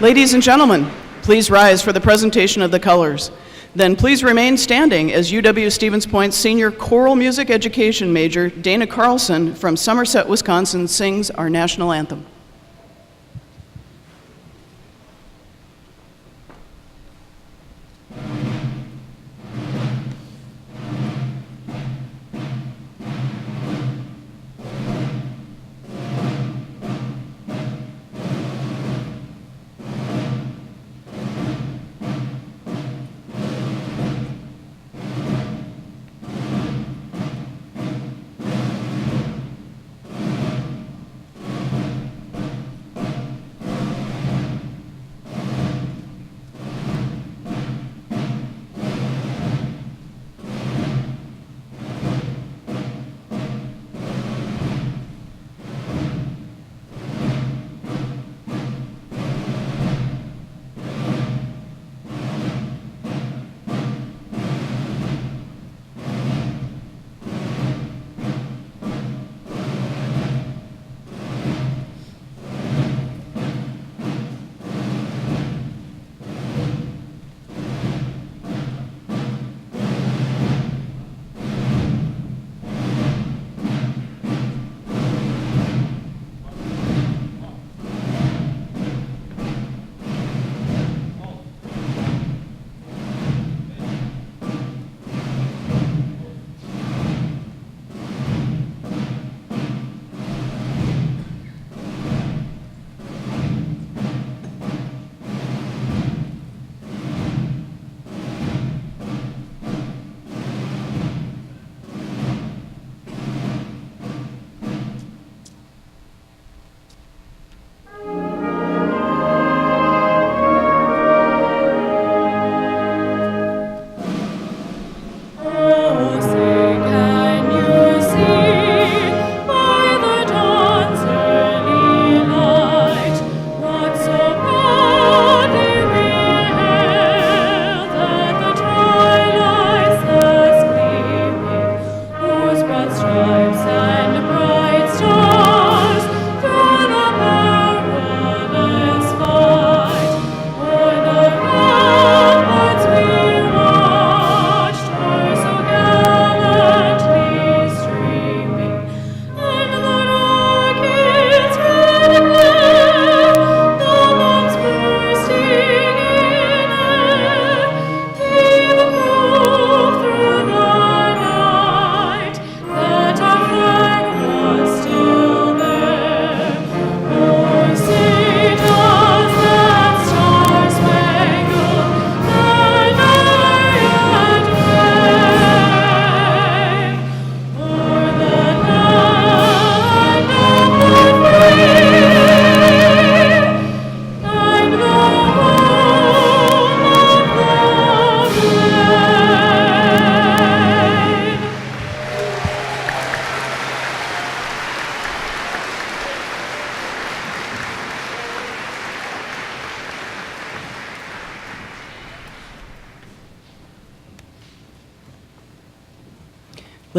Ladies and gentlemen, please rise for the presentation of the colors. Then please remain standing as UW-Stevens Point's senior choral music education major, Dana Carlson from Somerset, Wisconsin, sings our national anthem.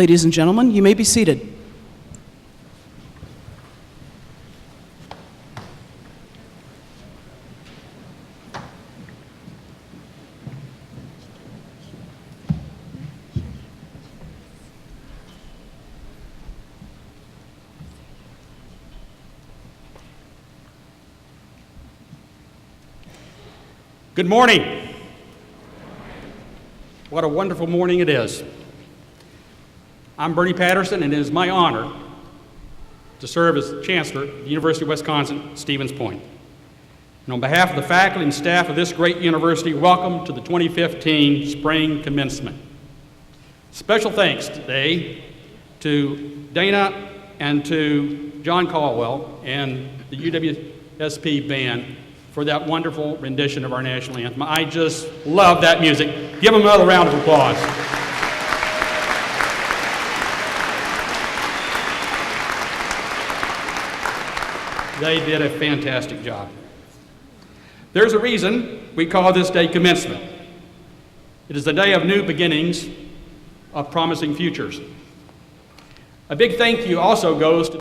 Ladies and gentlemen, you may be seated. Good morning. What a wonderful morning it is. I'm Bernie Patterson, and it is my honor to serve as Chancellor at the University of Wisconsin, Stevens Point. And on behalf of the faculty and staff of this great university, welcome to the 2015 Spring Commencement. Special thanks today to Dana and to John Caldwell and the UWSP band for that wonderful rendition of our national anthem. I just love that music. Give them another round of applause. They did a fantastic job. There's a reason we call this day commencement. It is the day of new beginnings, of promising futures. A big thank you also goes to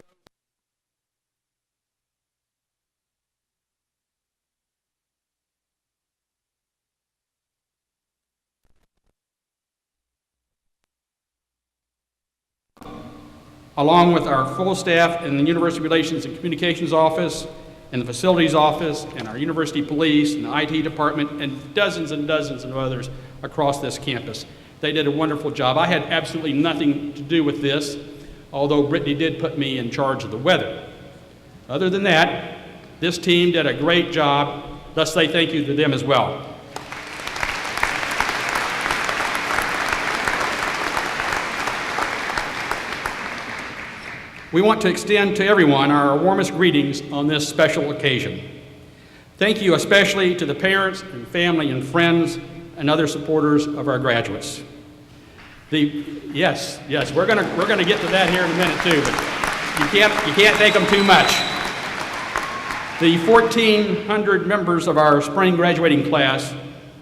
along with our full staff in the University Relations and Communications Office, and the Facilities Office, and our University Police, and the IT Department, and dozens of others across this campus. They did a wonderful job. I had absolutely nothing to do with this, although Brittany did put me in charge of the weather. Other than that, this team did a great job. Let's say thank you to them as well. We want to extend to everyone our warmest greetings on this special occasion. Thank you especially to the parents and family and friends and other supporters of our graduates. Yes, we're gonna get to that here in a minute too, but you can't thank them too much. The 1,400 members of our spring graduating class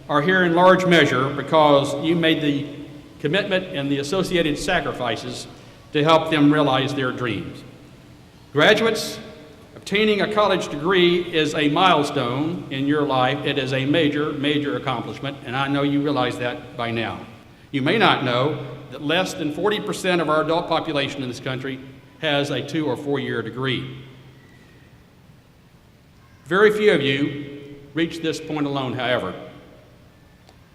are here in large measure because you made the commitment and the associated sacrifices to help them realize their dreams. Graduates, obtaining a college degree is a milestone in your life. It is a major accomplishment, and I know you realize that by now. You may not know that less than 40% of our adult population in this country has a 2 or 4 year degree. Very few of you reached this point alone, however.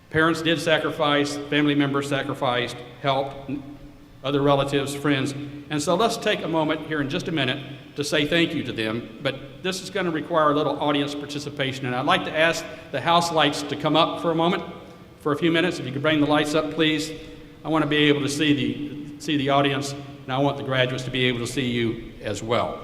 Parents did sacrifice, family members sacrificed, helped, other relatives, friends. And so let's take a moment here in just a minute to say thank you to them, but this is going to require a little audience participation, and I'd like to ask the house lights to come up for a moment, for a few minutes. If you could bring the lights up, please. I want to be able to see the audience, and I want the graduates to be able to see you as well.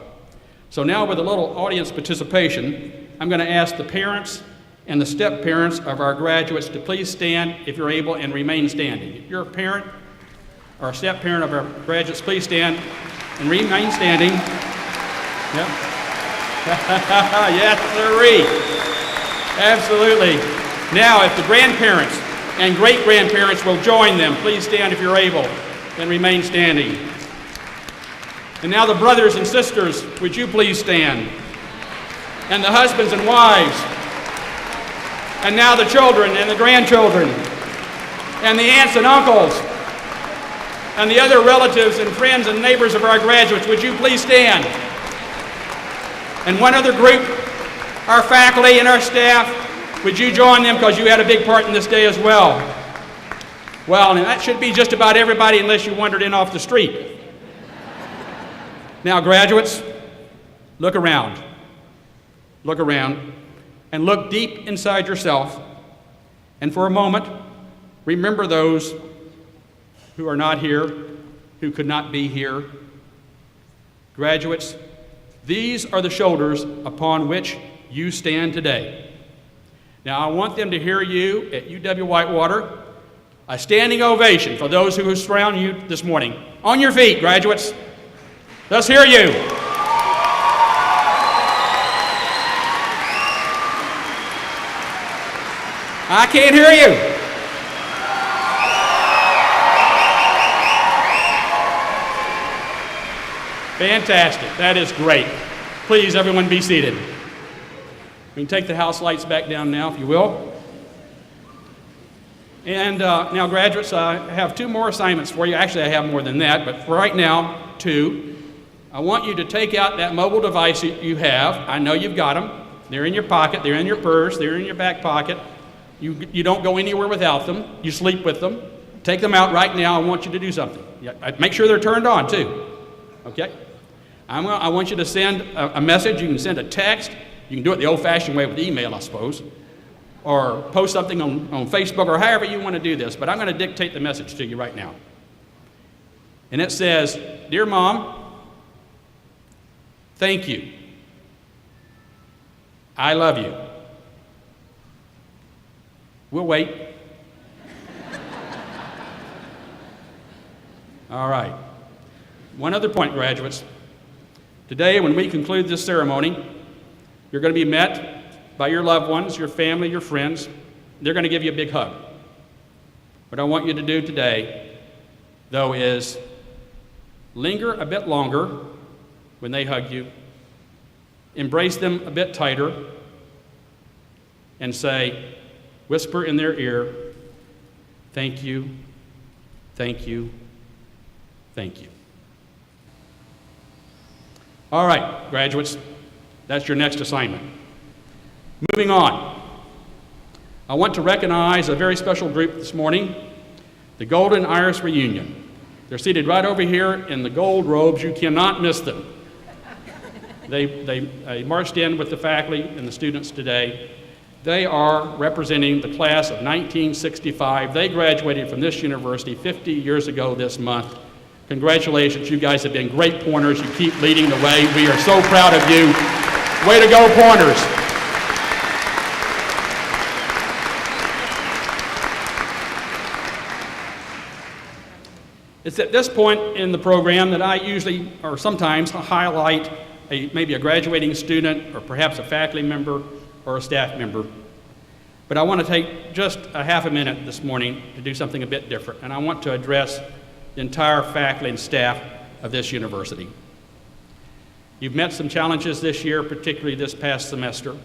So now with a little audience participation, I'm going to ask the parents and the step-parents of our graduates to please stand if you're able and remain standing. If you're a parent or a step-parent of our graduates, please stand and remain standing. Yep. Yes, sirree. Absolutely. Now, if the grandparents and great-grandparents will join them, please stand if you're able and remain standing. And now the brothers and sisters, would you please stand? And the husbands and wives. And now the children and the grandchildren. And the aunts and uncles. And the other relatives and friends and neighbors of our graduates, would you please stand? And one other group, our faculty and our staff, would you join them because you had a big part in this day as well? Well, and that should be just about everybody unless you wandered in off the street. Now, graduates, look around. Look around and look deep inside yourself. And for a moment, remember those who are not here, who could not be here. Graduates, these are the shoulders upon which you stand today. Now, I want them to hear you at UW-Whitewater. A standing ovation for those who surround you this morning. On your feet, graduates. Let's hear you. I can't hear you. Fantastic. That is great. Please, everyone, be seated. We can take the house lights back down now, if you will. And now, graduates, I have 2 more assignments for you. Actually, I have more than that, but for right now, 2. I want you to take out that mobile device that you have. I know you've got them. They're in your pocket. They're in your purse. They're in your back pocket. You don't go anywhere without them. You sleep with them. Take them out right now. I want you to do something. Make sure they're turned on, too. Okay? I want you to send a message. You can send a text. You can do it the old-fashioned way with email, I suppose. Or post something on Facebook or however you want to do this. But I'm going to dictate the message to you right now. And it says, "Dear Mom, thank you. I love you. We'll wait." All right. One other point, graduates. Today, when we conclude this ceremony, you're going to be met by your loved ones, your family, your friends. They're going to give you a big hug. What I want you to do today, though, is linger a bit longer when they hug you, embrace them a bit tighter, and say, whisper in their ear, "Thank you, thank you, thank you." All right, graduates, that's your next assignment. Moving on, I want to recognize a very special group this morning, the Golden Iris Reunion. They're seated right over here in the gold robes. You cannot miss them. They marched in with the faculty and the students today. They are representing the class of 1965. They graduated from this university 50 years ago this month. Congratulations, you guys have been great pointers. You keep leading the way. We are so proud of you. Way to go, pointers. It's at this point in the program that I usually, or sometimes, highlight maybe a graduating student, or perhaps a faculty member, or a staff member. But I want to take just a half a minute this morning to do something a bit different, and I want to address the entire faculty and staff of this university. You've met some challenges this year, particularly this past semester,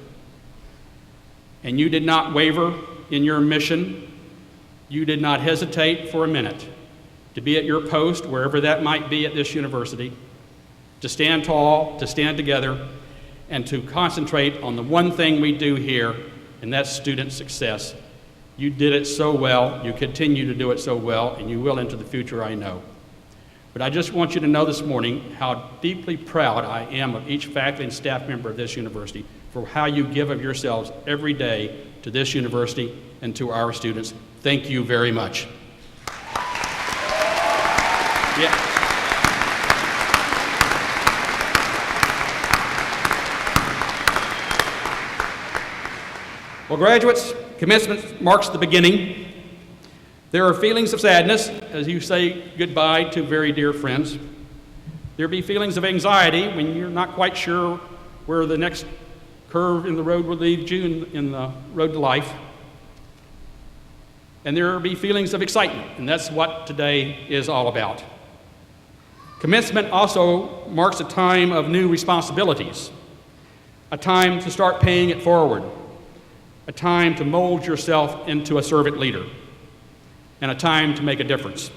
and you did not waver in your mission. You did not hesitate for a minute to be at your post, wherever that might be at this university, to stand tall, to stand together, and to concentrate on the one thing we do here, and that's student success. You did it so well, you continue to do it so well, and you will into the future, I know. But I just want you to know this morning how deeply proud I am of each faculty and staff member of this university for how you give of yourselves every day to this university and to our students. Thank you very much. Yeah. Well, graduates, commencement marks the beginning. There are feelings of sadness as you say goodbye to very dear friends. There'll be feelings of anxiety when you're not quite sure where the next curve in the road will lead you in the road to life. And there will be feelings of excitement, and that's what today is all about. Commencement also marks a time of new responsibilities, a time to start paying it forward, a time to mold yourself into a servant leader, and a time to make a difference.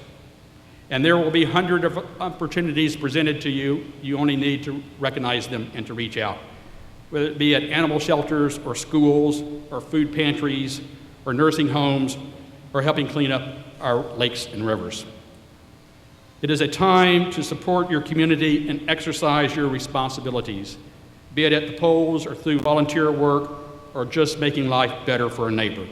And there will be hundreds of opportunities presented to you. You only need to recognize them and to reach out, whether it be at animal shelters or schools or food pantries or nursing homes or helping clean up our lakes and rivers. It is a time to support your community and exercise your responsibilities, be it at the polls or through volunteer work or just making life better for a neighbor.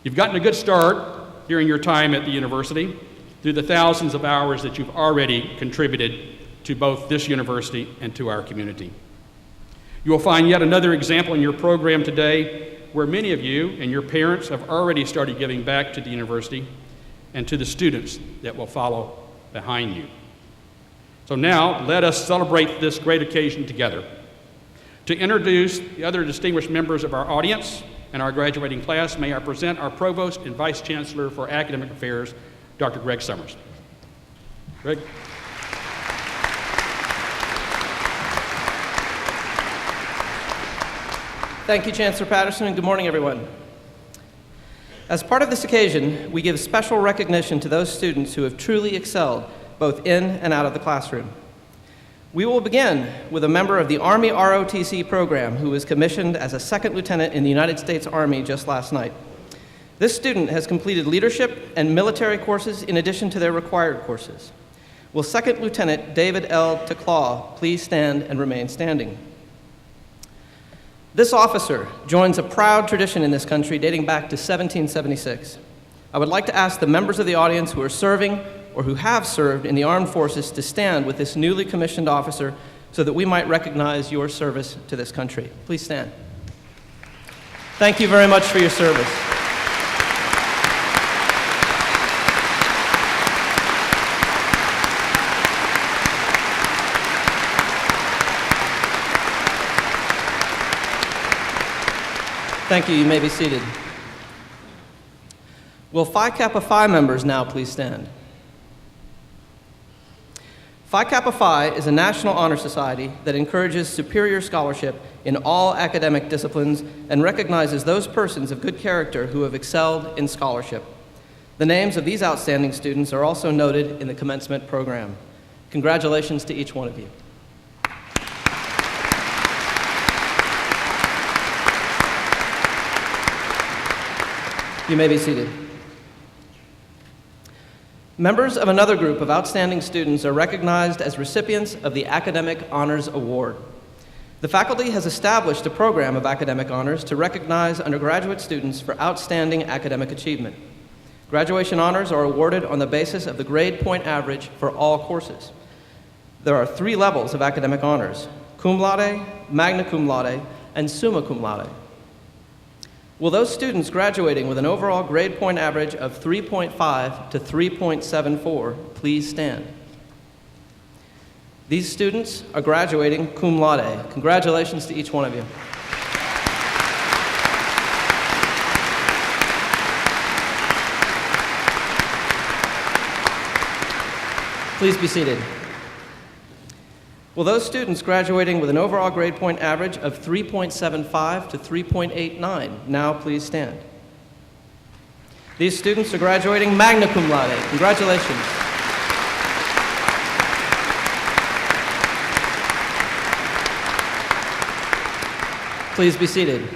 You've gotten a good start during your time at the university through the thousands of hours that you've already contributed to both this university and to our community. You will find yet another example in your program today where many of you and your parents have already started giving back to the university and to the students that will follow behind you. So now, let us celebrate this great occasion together. To introduce the other distinguished members of our audience and our graduating class, may I present our Provost and Vice Chancellor for Academic Affairs, Dr. Greg Summers. Greg. Thank you, Chancellor Patterson, and good morning, everyone. As part of this occasion, we give special recognition to those students who have truly excelled both in and out of the classroom. We will begin with a member of the Army ROTC program who was commissioned as a second lieutenant in the United States Army just last night. This student has completed leadership and military courses in addition to their required courses. Will Second Lieutenant David L. Teclaw please stand and remain standing? This officer joins a proud tradition in this country dating back to 1776. I would like to ask the members of the audience who are serving or who have served in the armed forces to stand with this newly commissioned officer so that we might recognize your service to this country. Please stand. Thank you very much for your service. Thank you. You may be seated. Will Phi Kappa Phi members now please stand? Phi Kappa Phi is a national honor society that encourages superior scholarship in all academic disciplines and recognizes those persons of good character who have excelled in scholarship. The names of these outstanding students are also noted in the commencement program. Congratulations to each one of you. You may be seated. Members of another group of outstanding students are recognized as recipients of the Academic Honors Award. The faculty has established a program of academic honors to recognize undergraduate students for outstanding academic achievement. Graduation honors are awarded on the basis of the grade point average for all courses. There are 3 levels of academic honors: cum laude, magna cum laude, and summa cum laude. Will those students graduating with an overall grade point average of 3.5 to 3.74 please stand? These students are graduating cum laude. Congratulations to each one of you. Please be seated. Will those students graduating with an overall grade point average of 3.75 to 3.89 now please stand? These students are graduating magna cum laude. Congratulations. Please be seated.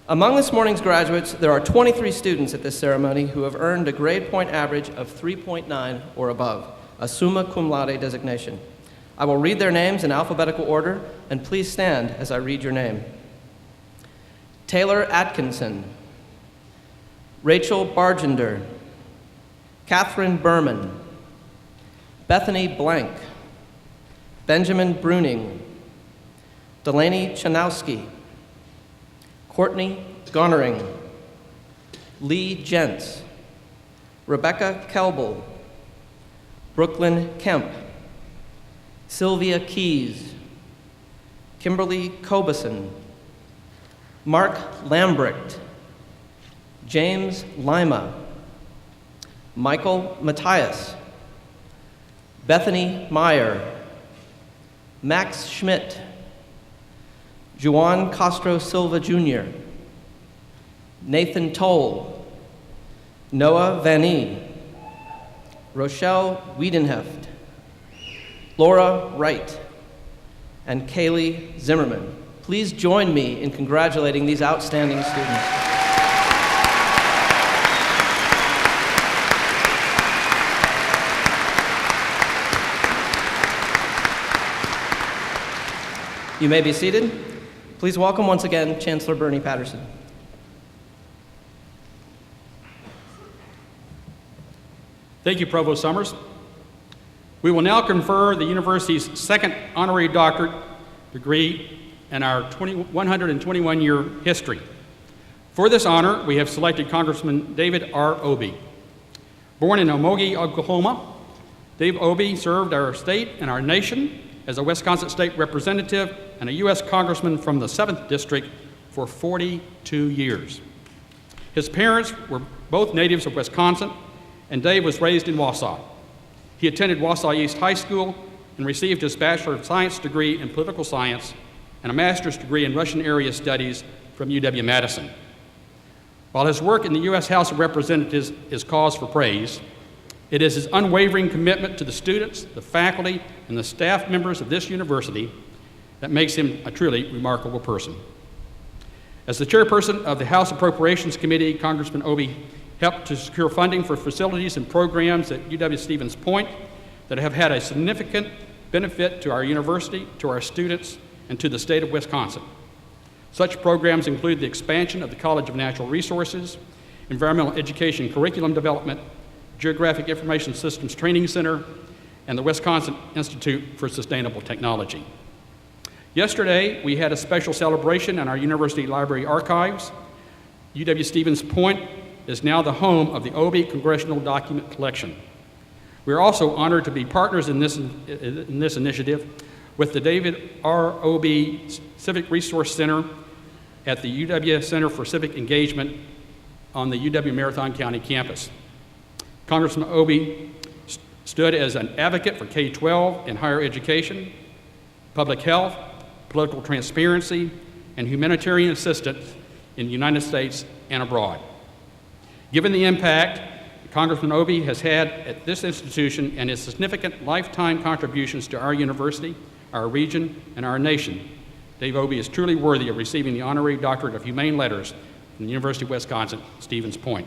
Among this morning's graduates, there are 23 students at this ceremony who have earned a grade point average of 3.9 or above, a summa cum laude designation. I will read their names in alphabetical order, and please stand as I read your name. Taylor Atkinson, Rachel Bargender, Catherine Berman, Bethany Blank, Benjamin Bruning, Delaney Chanowski, Courtney Gonering, Lee Jentz, Rebecca Kelbel, Brooklyn Kemp, Sylvia Keys, Kimberly Cobeson, Mark Lambrecht, James Lima, Michael Matthias, Bethany Meyer, Max Schmidt, Juan Castro Silva Jr., Nathan Toll, Noah Vanee, Rochelle Wiedenheft, Laura Wright, and Kaylee Zimmerman. Please join me in congratulating these outstanding students. You may be seated. Please welcome once again Chancellor Bernie Patterson. Thank you, Provost Summers. We will now confer the university's second honorary doctorate degree in our 121-year history. For this honor, we have selected Congressman David R. Obey. Born in Omogi, Oklahoma, Dave Obey served our state and our nation as a Wisconsin State Representative and a U.S. Congressman from the 7th District for 42 years. His parents were both natives of Wisconsin, and Dave was raised in Wausau. He attended Wausau East High School and received his Bachelor of Science degree in Political Science and a Master's degree in Russian Area Studies from UW-Madison. While his work in the U.S. House of Representatives is cause for praise, it is his unwavering commitment to the students, the faculty, and the staff members of this university that makes him a truly remarkable person. As the chairperson of the House Appropriations Committee, Congressman Obey helped to secure funding for facilities and programs at UW-Stevens Point that have had a significant benefit to our university, to our students, and to the state of Wisconsin. Such programs include the expansion of the College of Natural Resources, environmental education curriculum development, Geographic Information Systems Training Center, and the Wisconsin Institute for Sustainable Technology. Yesterday, we had a special celebration in our university library archives. UW-Stevens Point is now the home of the Obey Congressional Document Collection. We are also honored to be partners in this initiative with the David R. Obey Civic Resource Center at the UW Center for Civic Engagement on the UW Marathon County campus. Congressman Obey stood as an advocate for K-12 and higher education, public health, political transparency, and humanitarian assistance in the United States and abroad. Given the impact Congressman Obey has had at this institution and his significant lifetime contributions to our university, our region, and our nation, Dave Obey is truly worthy of receiving the Honorary Doctorate of Humane Letters from the University of Wisconsin, Stevens Point.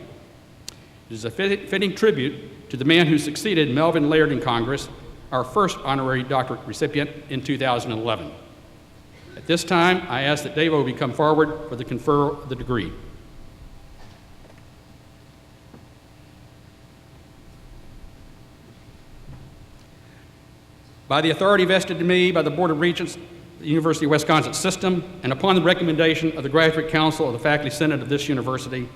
It is a fitting tribute to the man who succeeded Melvin Laird in Congress, our first honorary doctorate recipient in 2011. At this time, I ask that Dave Obey come forward for the conferral of the degree. By the authority vested in me by the Board of Regents, the University of Wisconsin system, and upon the recommendation of the Graduate Council of the Faculty Senate of this university,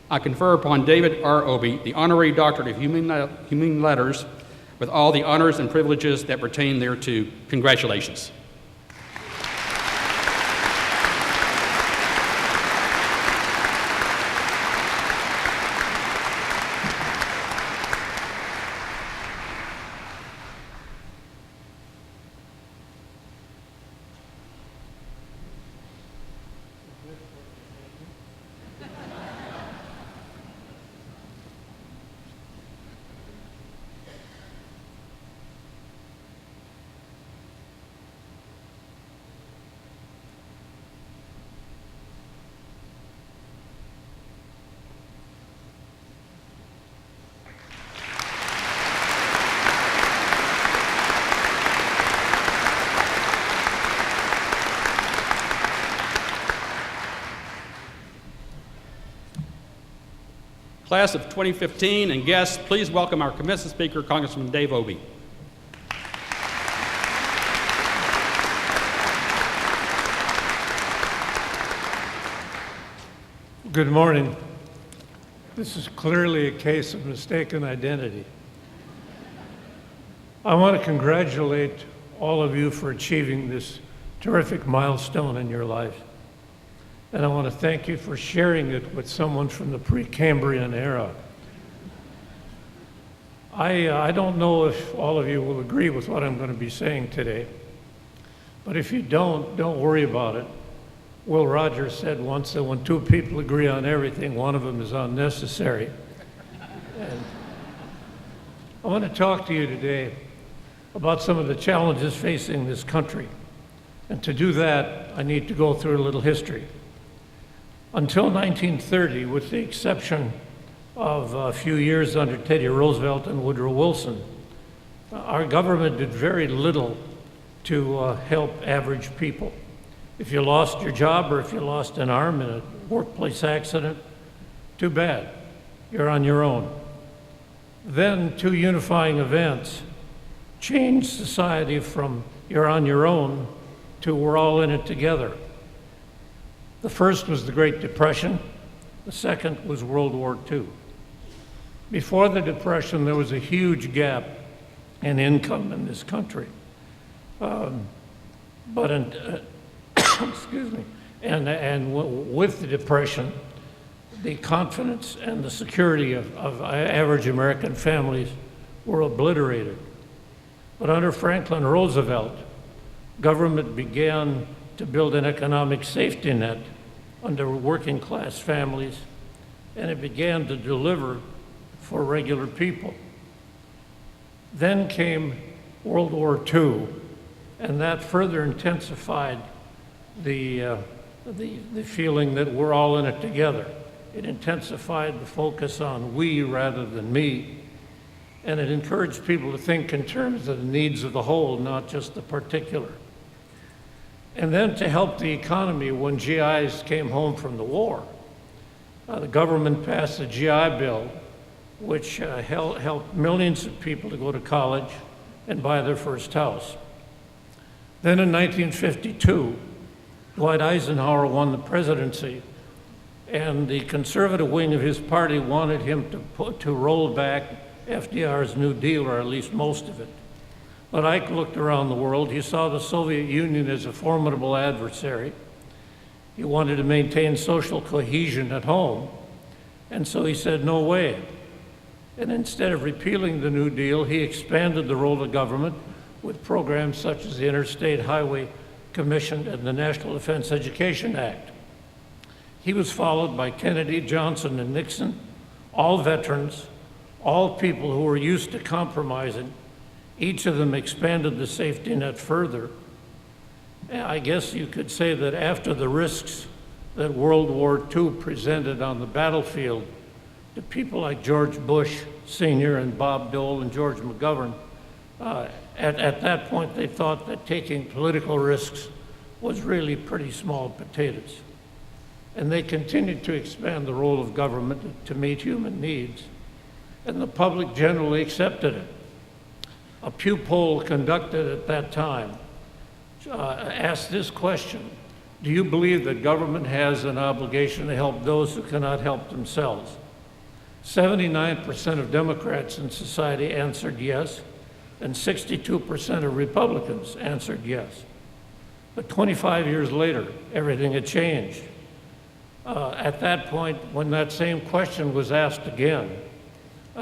I confer upon David R. Obey the Honorary Doctorate of Humane Letters with all the honors and privileges that pertain thereto. Congratulations. Class of 2015 and guests, please welcome our commencement speaker, Congressman Dave Obey. Good morning. This is clearly a case of mistaken identity. I want to congratulate all of you for achieving this terrific milestone in your life. And I want to thank you for sharing it with someone from the Precambrian era. I don't know if all of you will agree with what I'm going to be saying today, but if you don't worry about it. Will Rogers said once that when two people agree on everything, one of them is unnecessary. And I want to talk to you today about some of the challenges facing this country. And to do that, I need to go through a little history. Until 1930, with the exception of a few years under Teddy Roosevelt and Woodrow Wilson, our government did very little to help average people. If you lost your job or if you lost an arm in a workplace accident, too bad, you're on your own. Then two unifying events changed society from you're on your own to we're all in it together. The first was the Great Depression. The second was World War II. Before the Depression, there was a huge gap in income in this country. Excuse me. And with the Depression, the confidence and the security of average American families were obliterated. But under Franklin Roosevelt, government began to build an economic safety net under working class families, and it began to deliver for regular people. Then came World War II, and that further intensified the feeling that we're all in it together. It intensified the focus on we rather than me, and it encouraged people to think in terms of the needs of the whole, not just the particular. And then to help the economy when GIs came home from the war, the government passed a GI Bill which helped millions of people to go to college and buy their first house. Then in 1952, Dwight Eisenhower won the presidency, and the conservative wing of his party wanted him to roll back FDR's New Deal, or at least most of it. But Ike looked around the world. He saw the Soviet Union as a formidable adversary. He wanted to maintain social cohesion at home, and so he said, no way. And instead of repealing the New Deal, he expanded the role of government with programs such as the Interstate Highway Commission and the National Defense Education Act. He was followed by Kennedy, Johnson, and Nixon, all veterans, all people who were used to compromising. Each of them expanded the safety net further. I guess you could say that after the risks that World War II presented on the battlefield to people like George Bush Sr. and Bob Dole and George McGovern, at that point they thought that taking political risks was really pretty small potatoes. And they continued to expand the role of government to meet human needs, and the public generally accepted it. A Pew poll conducted at that time asked this question: do you believe that government has an obligation to help those who cannot help themselves? 79% of Democrats in society answered yes, and 62% of Republicans answered yes. But 25 years later, everything had changed. At that point, when that same question was asked again,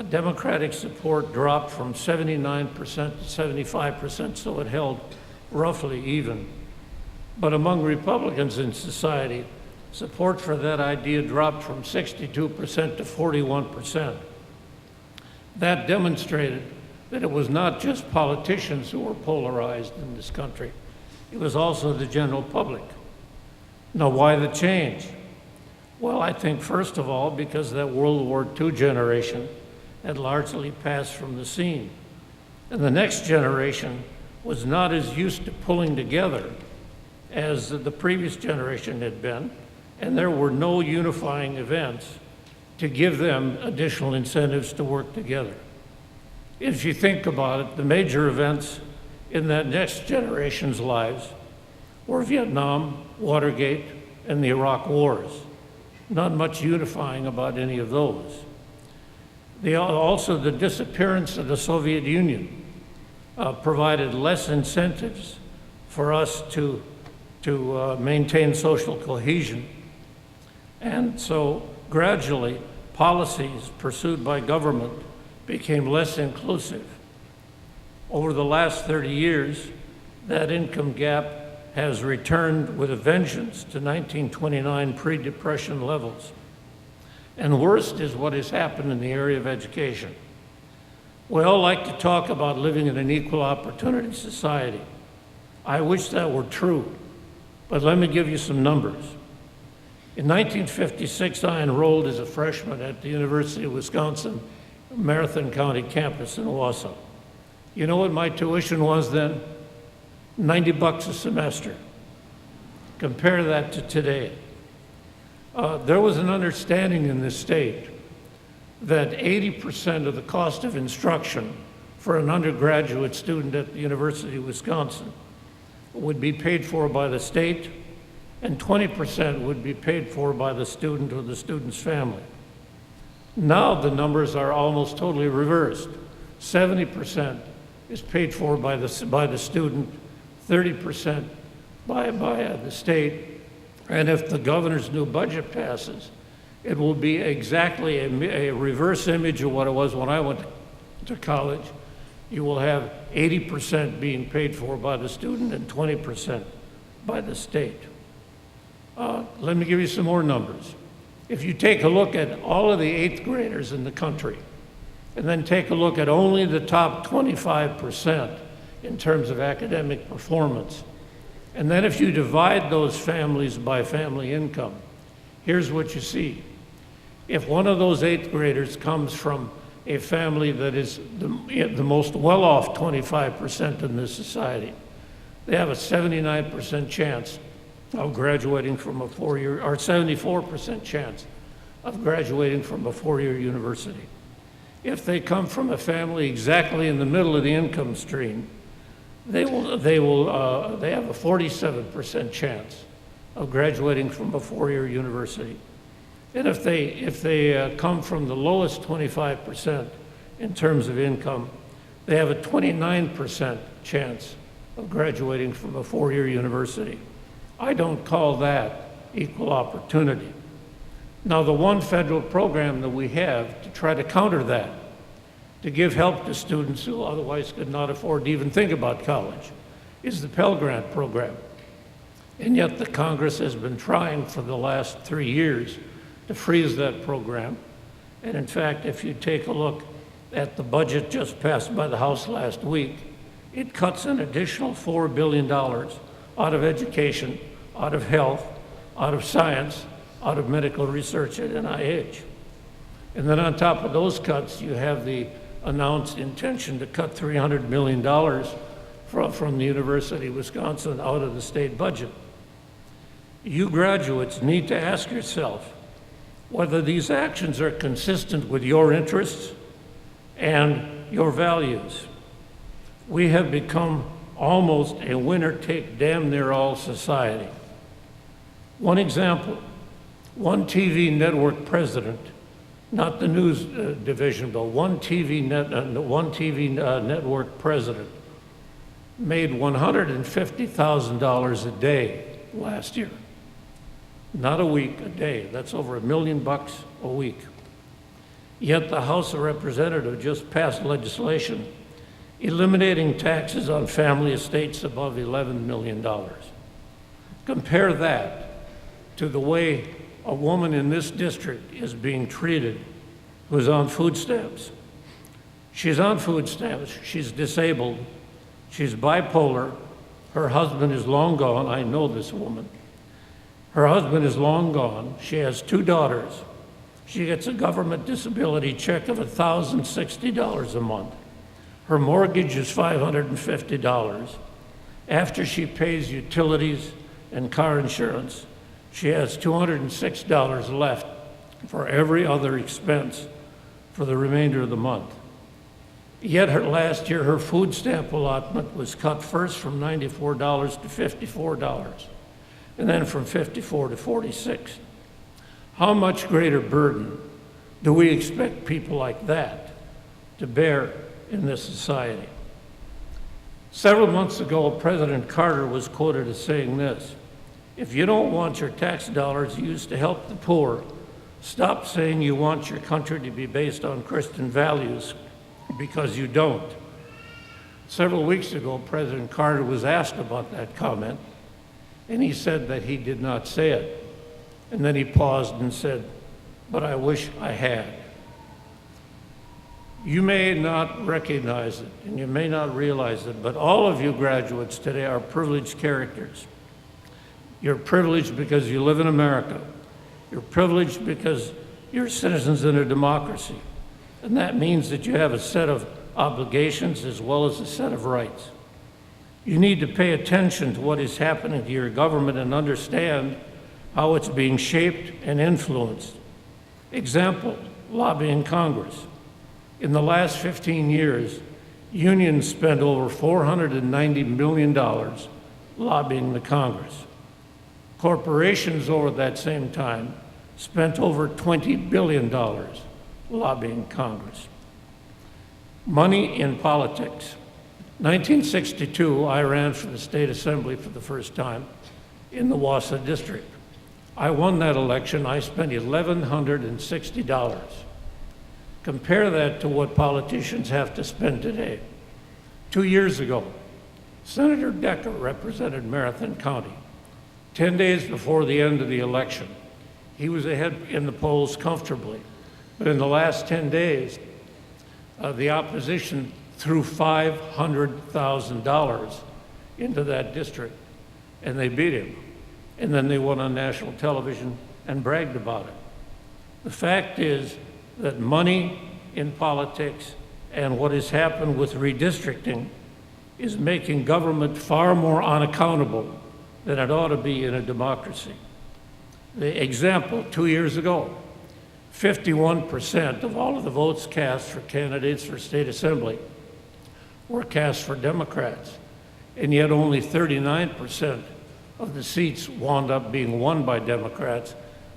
Democratic support dropped from 79% to 75%, so it held roughly even. But among Republicans in society, support for that idea dropped from 62% to 41%. That demonstrated that it was not just politicians who were polarized in this country, it was also the general public. Now, why the change? Well, I think first of all, because that World War II generation had largely passed from the scene. And the next generation was not as used to pulling together as the previous generation had been, and there were no unifying events to give them additional incentives to work together. If you think about it, the major events in that next generation's lives were Vietnam, Watergate, and the Iraq wars. Not much unifying about any of those. Also, the disappearance of the Soviet Union provided less incentives for us to maintain social cohesion. And so gradually, policies pursued by government became less inclusive. Over the last 30 years, that income gap has returned with a vengeance to 1929 pre-Depression levels. And worst is what has happened in the area of education. We all like to talk about living in an equal opportunity society. I wish that were true, but let me give you some numbers. In 1956, I enrolled as a freshman at the University of Wisconsin, Marathon County campus in Wausau. You know what my tuition was then? $90 a semester. Compare that to today. There was an understanding in this state that 80% of the cost of instruction for an undergraduate student at the University of Wisconsin would be paid for by the state, and 20% would be paid for by the student or the student's family. Now the numbers are almost totally reversed. 70% is paid for by the student, 30% by the state, and if the governor's new budget passes, it will be exactly a reverse image of what it was when I went to college. You will have 80% being paid for by the student and 20% by the state. Let me give you some more numbers. If you take a look at all of the 8th graders in the country, and then take a look at only the top 25% in terms of academic performance, and then if you divide those families by family income, here's what you see. If one of those 8th graders comes from a family that is the most well-off 25% in this society, they have a 79% chance of graduating from a four-year, or 74% chance of graduating from a four-year university. If they come from a family exactly in the middle of the income stream, they have a 47% chance of graduating from a four-year university. And if they come from the lowest 25% in terms of income, they have a 29% chance of graduating from a four-year university. I don't call that equal opportunity. Now, the one federal program that we have to try to counter that, to give help to students who otherwise could not afford to even think about college, is the Pell Grant program. And yet the Congress has been trying for the last 3 years to freeze that program. And in fact, if you take a look at the budget just passed by the House last week, it cuts an additional $4 billion out of education, out of health, out of science, out of medical research at NIH. And then on top of those cuts, you have the announced intention to cut $300 million from the University of Wisconsin out of the state budget. You graduates need to ask yourself whether these actions are consistent with your interests and your values. We have become almost a winner-take-damn-near-all society. One example, one TV network president, not the news division, but one TV network president made $150,000 a day last year. Not a week, a day. That's over $1 million a week. Yet the House of Representatives just passed legislation eliminating taxes on family estates above $11 million. Compare that to the way a woman in this district is being treated who's on food stamps. She's on food stamps, she's disabled, she's bipolar, her husband is long gone, I know this woman. Her husband is long gone, she has 2 daughters, she gets a government disability check of $1,060 a month. Her mortgage is $550. After she pays utilities and car insurance, she has $206 left for every other expense for the remainder of the month. Yet last year, her food stamp allotment was cut first from $94 to $54, and then from $54 to $46. How much greater burden do we expect people like that to bear in this society? Several months ago, President Carter was quoted as saying this: "If you don't want your tax dollars used to help the poor, stop saying you want your country to be based on Christian values, because you don't." Several weeks ago, President Carter was asked about that comment, and he said that he did not say it. And then he paused and said, "But I wish I had." You may not recognize it, and you may not realize it, but all of you graduates today are privileged characters. You're privileged because you live in America. You're privileged because you're citizens in a democracy. And that means that you have a set of obligations as well as a set of rights. You need to pay attention to what is happening to your government and understand how it's being shaped and influenced. Example, lobbying Congress. In the last 15 years, unions spent over $490 million lobbying the Congress. Corporations over that same time spent over $20 billion lobbying Congress. Money in politics. 1962, I ran for the state assembly for the first time in the Wausau district. I won that election. I spent $1,160. Compare that to what politicians have to spend today. 2 years ago, Senator Decker represented Marathon County. 10 days before the end of the election, he was ahead in the polls comfortably. But in the last 10 days, the opposition threw $500,000 into that district, and they beat him. And then they went on national television and bragged about it. The fact is that money in politics and what has happened with redistricting is making government far more unaccountable than it ought to be in a democracy. The example, 2 years ago, 51% of all of the votes cast for candidates for state assembly were cast for Democrats, and yet only 39% of the seats wound up being won by Democrats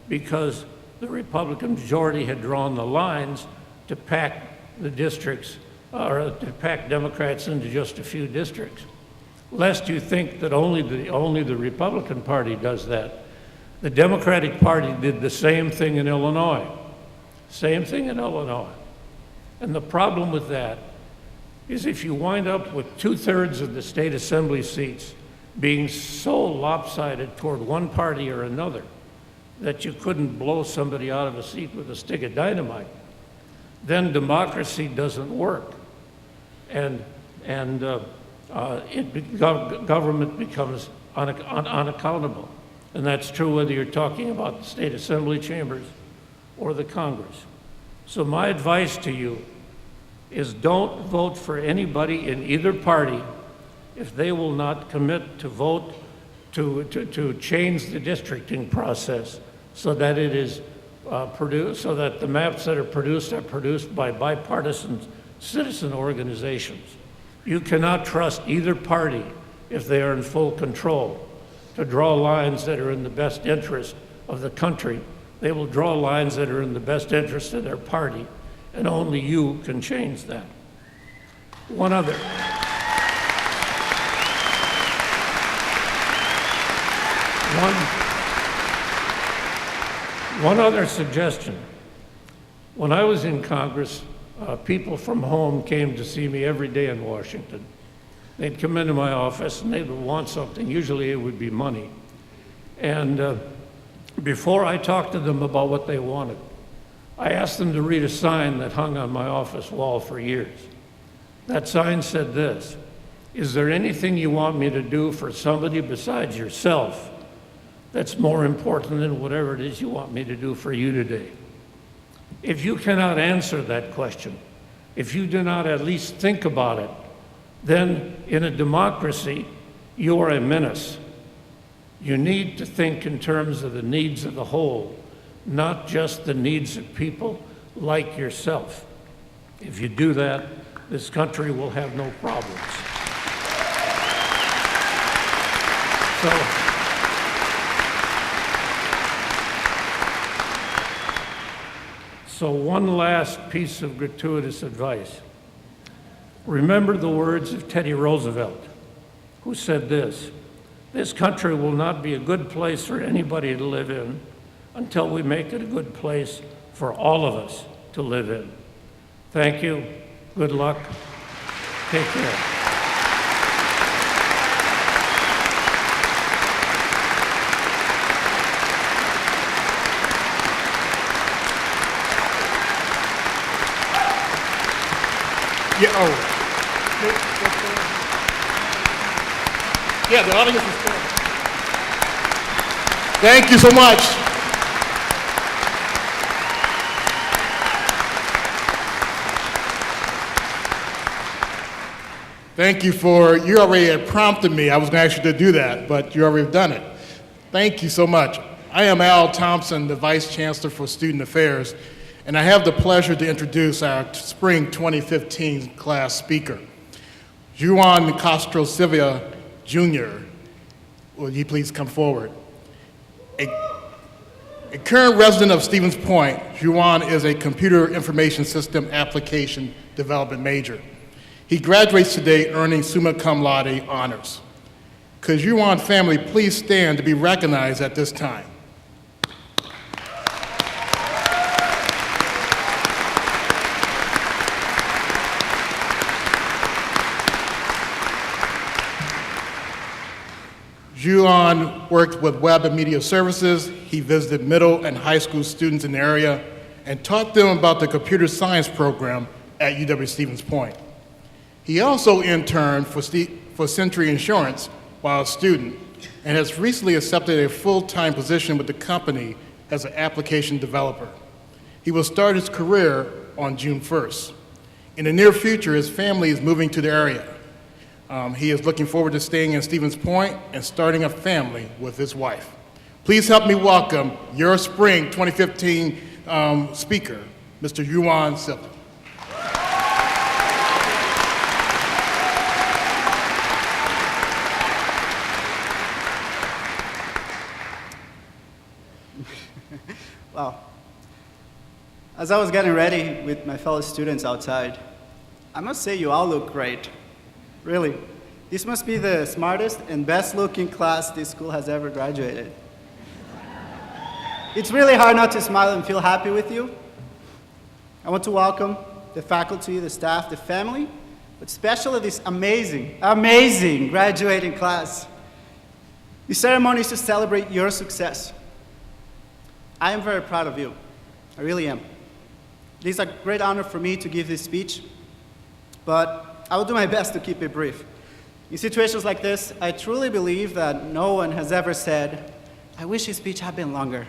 because the Republican majority had drawn the lines to pack the districts, or to pack Democrats into just a few districts. Lest you think that only the Republican Party does that. The Democratic Party did the same thing in Illinois. Same thing in Illinois. And the problem with that is if you wind up with 2/3 of the state assembly seats being so lopsided toward one party or another that you couldn't blow somebody out of a seat with a stick of dynamite, then democracy doesn't work. And government becomes unaccountable. And that's true whether you're talking about the state assembly chambers or the Congress. So my advice to you is don't vote for anybody in either party if they will not commit to vote to change the districting process so that it is produced, so that the maps that are produced by bipartisan citizen organizations. You cannot trust either party if they are in full control to draw lines that are in the best interest of the country. They will draw lines that are in the best interest of their party, and only you can change that. One other suggestion. When I was in Congress, people from home came to see me every day in Washington. They'd come into my office and they would want something. Usually it would be money. And before I talked to them about what they wanted, I asked them to read a sign that hung on my office wall for years. That sign said this: "Is there anything you want me to do for somebody besides yourself that's more important than whatever it is you want me to do for you today?" If you cannot answer that question, if you do not at least think about it, then in a democracy, you are a menace. You need to think in terms of the needs of the whole, not just the needs of people like yourself. If you do that, this country will have no problems. So one last piece of gratuitous advice. Remember the words of Teddy Roosevelt, who said this: "This country will not be a good place for anybody to live in until we make it a good place for all of us to live in." Thank you. Good luck. Take care. Yeah, the audience is full. Thank you so much. Thank you you already had prompted me. I was going to ask you to do that, but you already done it. Thank you so much. I am Al Thompson, the Vice Chancellor for Student Affairs, and I have the pleasure to introduce our Spring 2015 class speaker, Juan Castro Silva Jr. Will you please come forward? A current resident of Stevens Point, Juan is a computer information system application development major. He graduates today earning summa cum laude honors. Could Juan family please stand to be recognized at this time? Juan worked with Web and Media Services. He visited middle and high school students in the area and taught them about the computer science program at UW-Stevens Point. He also interned for Century Insurance while a student and has recently accepted a full-time position with the company as an application developer. He will start his career on June 1st. In the near future, his family is moving to the area. He is looking forward to staying in Stevens Point and starting a family with his wife. Please help me welcome your Spring 2015 speaker, Mr. Juan Silva. Wow. As I was getting ready with my fellow students outside, I must say you all look great. Really. This must be the smartest and best looking class this school has ever graduated. It's really hard not to smile and feel happy with you. I want to welcome the faculty, the staff, the family, but especially this amazing, amazing graduating class. The ceremony is to celebrate your success. I am very proud of you. I really am. It is a great honor for me to give this speech, but I will do my best to keep it brief. In situations like this, I truly believe that no one has ever said I wish his speech had been longer.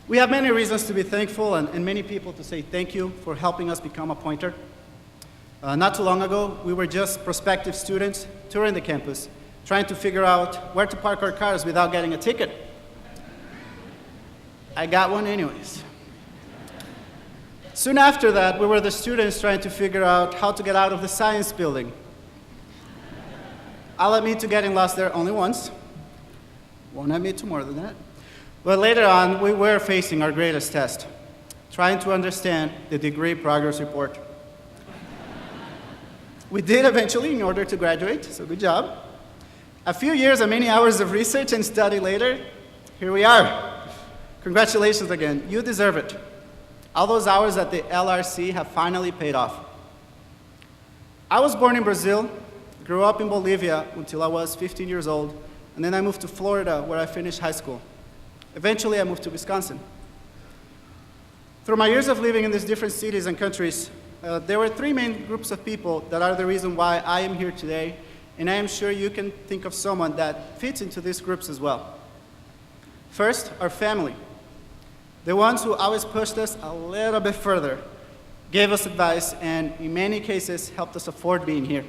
We have many reasons to be thankful and many people to say thank you for helping us become a pointer. Not too long ago, we were just prospective students touring the campus, trying to figure out where to park our cars without getting a ticket. I got one anyways. Soon after that, we were the students trying to figure out how to get out of the science building. I'll admit to getting lost there only once. Won't admit to more than that. But later on, we were facing our greatest test, trying to understand the degree progress report. We did eventually in order to graduate, so good job. A few years and many hours of research and study later, here we are. Congratulations again, you deserve it. All those hours at the LRC have finally paid off. I was born in Brazil, grew up in Bolivia until I was 15 years old, and then I moved to Florida where I finished high school. Eventually, I moved to Wisconsin. Through my years of living in these different cities and countries, there were three main groups of people that are the reason why I am here today, and I am sure you can think of someone that fits into these groups as well. First, our family. The ones who always pushed us a little bit further, gave us advice, and in many cases, helped us afford being here.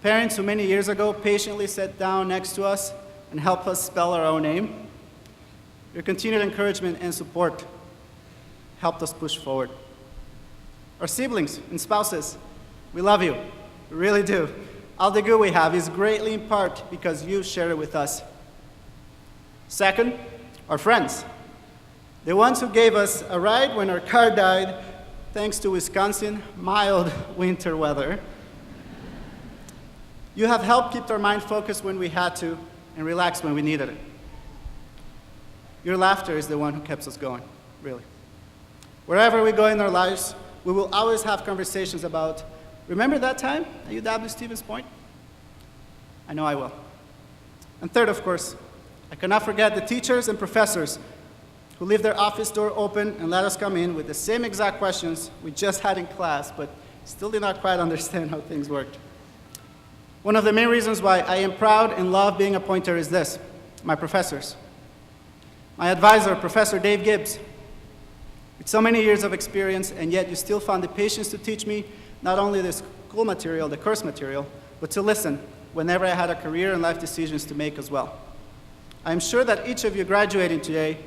Parents who many years ago patiently sat down next to us and helped us spell our own name. Your continued encouragement and support helped us push forward. Our siblings and spouses, we love you, we really do. All the good we have is greatly in part because you shared it with us. Second, our friends. The ones who gave us a ride when our car died, thanks to Wisconsin mild winter weather. You have helped keep our mind focused when we had to and relaxed when we needed it. Your laughter is the one who keeps us going, really. Wherever we go in our lives, we will always have conversations about, remember that time at UW-Stevens Point? I know I will. And third, of course, I cannot forget the teachers and professors who leave their office door open and let us come in with the same exact questions we just had in class, but still did not quite understand how things worked. One of the main reasons why I am proud and love being a pointer is this, my professors. My advisor, Professor Dave Gibbs, with so many years of experience, and yet you still found the patience to teach me not only the school material, the course material, but to listen whenever I had a career and life decisions to make as well. I am sure that each of you graduating today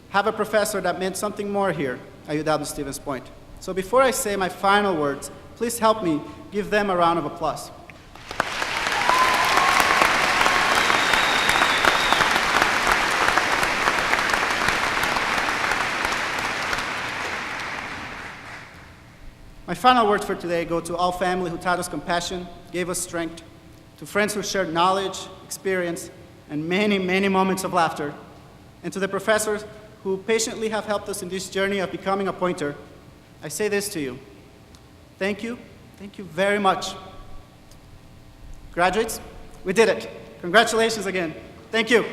have a professor that meant something more here at UW-Stevens Point. So before I say my final words, please help me give them a round of applause. My final words for today go to all family who taught us compassion, gave us strength, to friends who shared knowledge, experience, and many, many moments of laughter, and to the professors who patiently have helped us in this journey of becoming a pointer. I say this to you. Thank you very much. Graduates, we did it. Congratulations again. Thank you.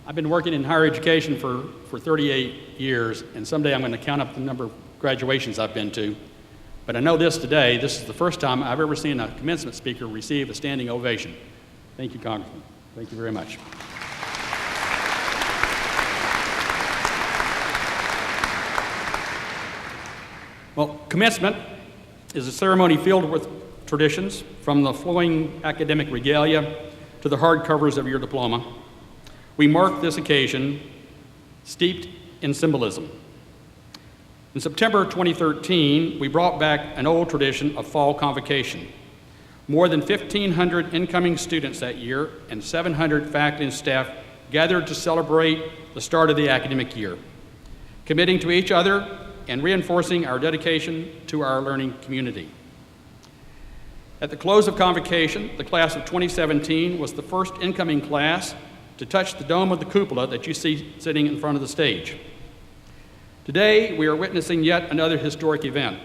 I've been working in higher education for 38 years, and someday I'm going to count up the number of graduations I've been to. But I know this today, this is the first time I've ever seen a commencement speaker receive a standing ovation. Thank you, Congressman. Thank you very much. Well, commencement is a ceremony filled with traditions, from the flowing academic regalia to the hard covers of your diploma. We mark this occasion steeped in symbolism. In September 2013, we brought back an old tradition of fall convocation. More than 1,500 incoming students that year and 700 faculty and staff gathered to celebrate the start of the academic year, committing to each other and reinforcing our dedication to our learning community. At the close of convocation, the class of 2017 was the first incoming class to touch the dome of the cupola that you see sitting in front of the stage. Today, we are witnessing yet another historic event,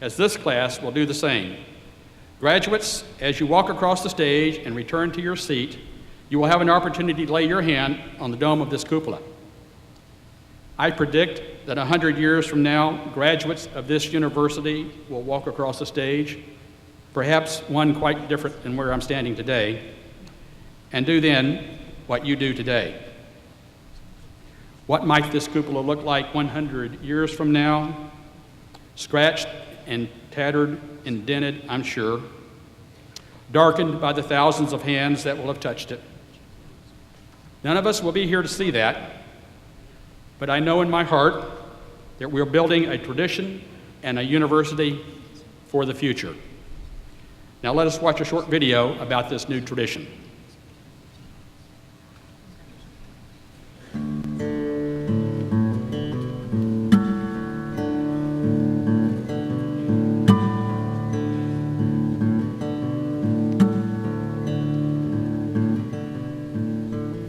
as this class will do the same. Graduates, as you walk across the stage and return to your seat, you will have an opportunity to lay your hand on the dome of this cupola. I predict that 100 years from now, graduates of this university will walk across the stage, perhaps one quite different than where I'm standing today, and do then what you do today. What might this cupola look like 100 years from now? Scratched and tattered, indented, I'm sure, darkened by the thousands of hands that will have touched it. None of us will be here to see that, but I know in my heart that we're building a tradition and a university for the future. Now let us watch a short video about this new tradition.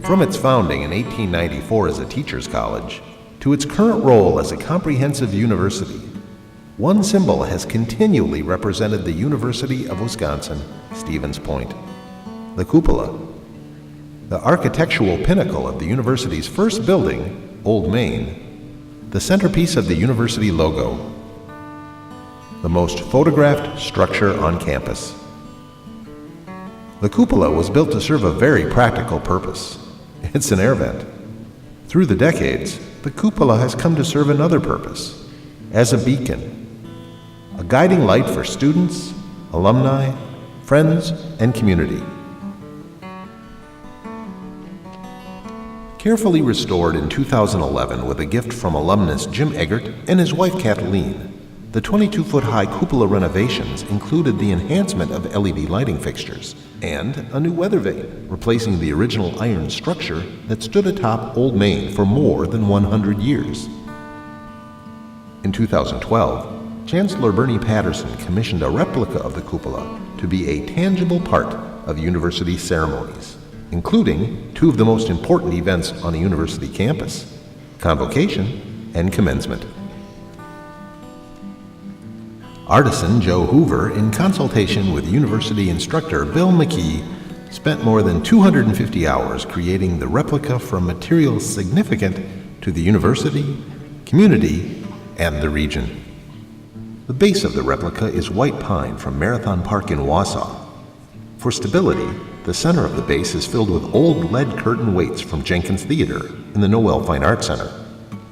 From its founding in 1894 as a teacher's college to its current role as a comprehensive university, one symbol has continually represented the University of Wisconsin-Stevens Point: the cupola. The architectural pinnacle of the university's first building, Old Main, the centerpiece of the university logo, the most photographed structure on campus. The cupola was built to serve a very practical purpose. It's an air vent. Through the decades, the cupola has come to serve another purpose, as a beacon, a guiding light for students, alumni, friends, and community. Carefully restored in 2011 with a gift from alumnus Jim Eggert and his wife Kathleen, the 22-foot-high cupola renovations included the enhancement of LED lighting fixtures and a new weather vane, replacing the original iron structure that stood atop Old Main for more than 100 years. In 2012, Chancellor Bernie Patterson commissioned a replica of the cupola to be a tangible part of university ceremonies, including two of the most important events on a university campus: convocation and commencement. Artisan Joe Hoover, in consultation with university instructor Bill McKee, spent more than 250 hours creating the replica from materials significant to the university, community, and the region. The base of the replica is white pine from Marathon Park in Wausau. For stability, the center of the base is filled with old lead curtain weights from Jenkins Theater in the Noel Fine Arts Center.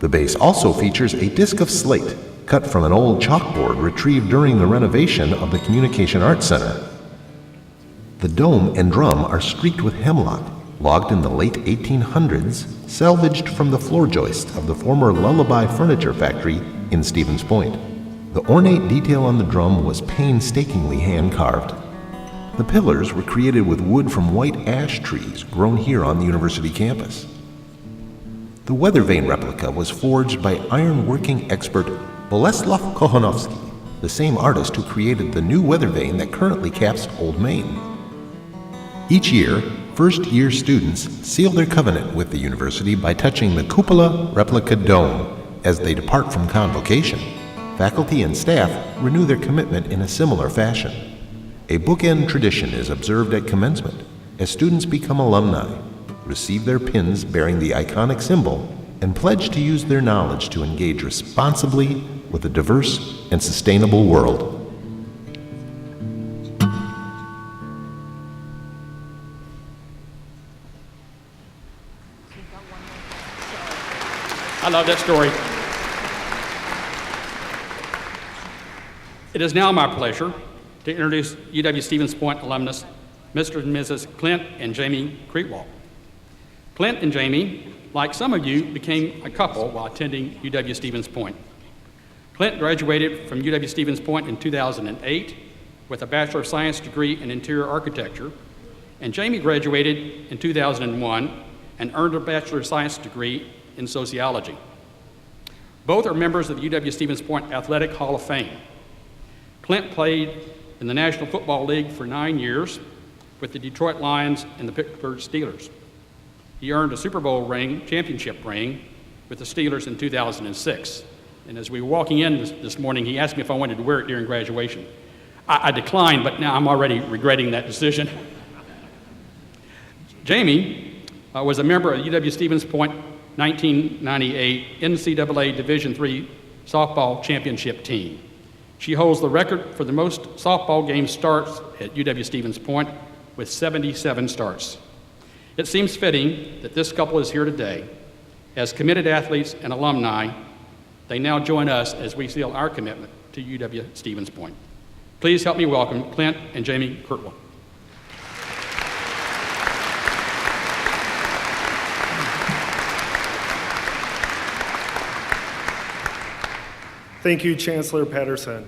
The base also features a disc of slate cut from an old chalkboard retrieved during the renovation of the Communication Arts Center. The dome and drum are streaked with hemlock, logged in the late 1800s, salvaged from the floor joist of the former Lullaby Furniture Factory in Stevens Point. The ornate detail on the drum was painstakingly hand-carved. The pillars were created with wood from white ash trees grown here on the university campus. The weather vane replica was forged by iron-working expert Boleslav Kochanovsky, the same artist who created the new weather vane that currently caps Old Main. Each year, first-year students seal their covenant with the university by touching the cupola replica dome as they depart from convocation. Faculty and staff renew their commitment in a similar fashion. A bookend tradition is observed at commencement as students become alumni, receive their pins bearing the iconic symbol, and pledge to use their knowledge to engage responsibly with a diverse and sustainable world. I love that story. It is now my pleasure to introduce UW-Stevens Point alumnus, Mr. and Mrs. Clint and Jamie Creetwall. Clint and Jamie, like some of you, became a couple while attending UW-Stevens Point. Clint graduated from UW-Stevens Point in 2008 with a Bachelor of Science degree in Interior Architecture, and Jamie graduated in 2001 and earned a Bachelor of Science degree in Sociology. Both are members of the UW-Stevens Point Athletic Hall of Fame. Clint played in the National Football League for 9 years with the Detroit Lions and the Pittsburgh Steelers. He earned a Super Bowl championship ring with the Steelers in 2006. And as we were walking in this morning, he asked me if I wanted to wear it during graduation. I declined, but now I'm already regretting that decision. Jamie was a member of UW Stevens Point 1998 NCAA Division III softball championship team. She holds the record for the most softball game starts at UW Stevens Point with 77 starts. It seems fitting that this couple is here today. As committed athletes and alumni, they now join us as we seal our commitment to UW Stevens Point. Please help me welcome Clint and Jamie Kurtwell. Thank you, Chancellor Patterson.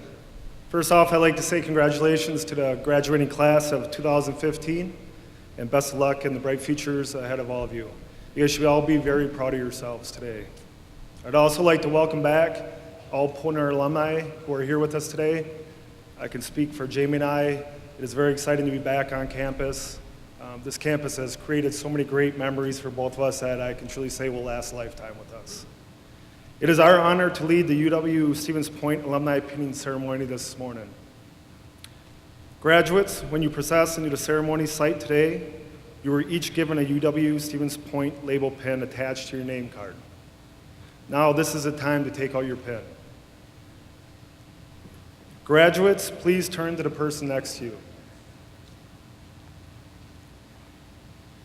First off, I'd like to say congratulations to the graduating class of 2015 and best of luck in the bright futures ahead of all of you. You guys should all be very proud of yourselves today. I'd also like to welcome back all Poynter alumni who are here with us today. I can speak for Jamie and I. It is very exciting to be back on campus. This campus has created so many great memories for both of us that I can truly say will last a lifetime with us. It is our honor to lead the UW Stevens Point Alumni Pinning Ceremony this morning. Graduates, when you process into the ceremony site today, you were each given a UW Stevens Point label pin attached to your name card. Now this is the time to take out your pin. Graduates, please turn to the person next to you.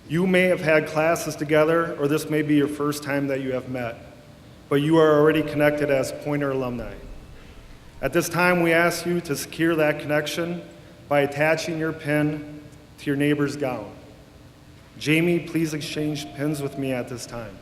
You may have had classes together, or this may be your first time that you have met, but you are already connected as Poynter alumni. At this time, we ask you to secure that connection by attaching your pin to your neighbor's gown. Jamie, please exchange pins with me at this time.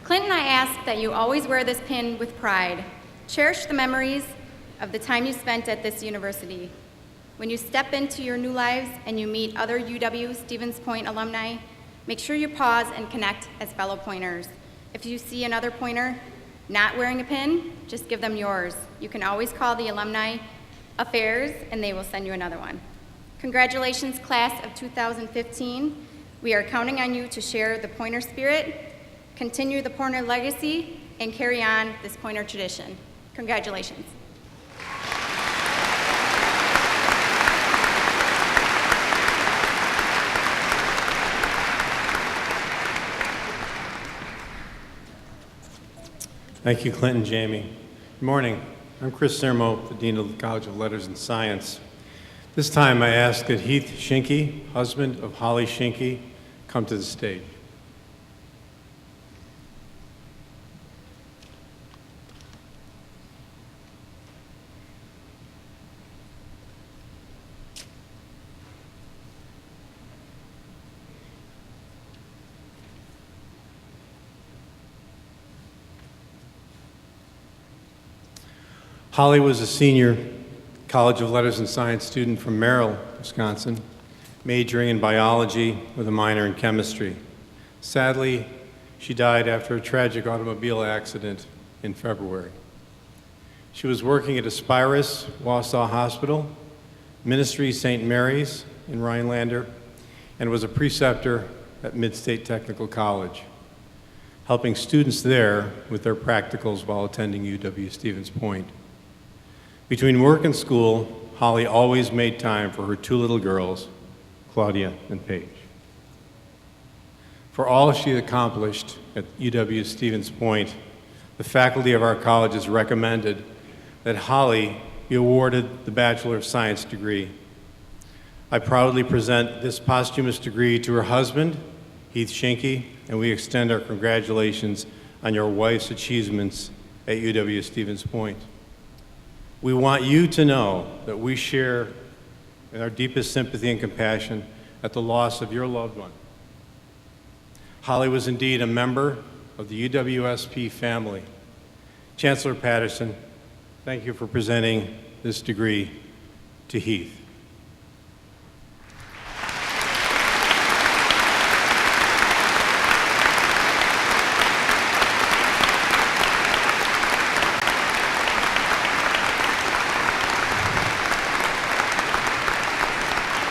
Clint and I ask that you always wear this pin with pride. Cherish the memories of the time you spent at this university. When you step into your new lives and you meet other UW Stevens Point alumni, make sure you pause and connect as fellow Pointers. If you see another Pointer not wearing a pin, just give them yours. You can always call the Alumni Affairs and they will send you another one. Congratulations, class of 2015. We are counting on you to share the Pointer spirit, continue the Pointer legacy, and carry on this Pointer tradition. Congratulations. Thank you, Clint and Jamie. Good morning. I'm Chris Sermo, the Dean of the College of Letters and Science. This time I ask that Heath Schinke, husband of Holly Schinke, come to the stage. Holly was a senior College of Letters and Science student from Merrill, Wisconsin, majoring in biology with a minor in chemistry. Sadly, she died after a tragic automobile accident in February. She was working at Aspirus Wausau Hospital, Ministry St. Mary's in Rhinelander, and was a preceptor at Mid-State Technical College, helping students there with their practicals while attending UW Stevens Point. Between work and school, Holly always made time for her two little girls, Claudia and Paige. For all she accomplished at UW Stevens Point, the faculty of our college has recommended that Holly be awarded the Bachelor of Science degree. I proudly present this posthumous degree to her husband, Heath Schinke, and we extend our congratulations on your wife's achievements at UW Stevens Point. We want you to know that we share in our deepest sympathy and compassion at the loss of your loved one. Holly was indeed a member of the UWSP family. Chancellor Patterson, thank you for presenting this degree to Heath.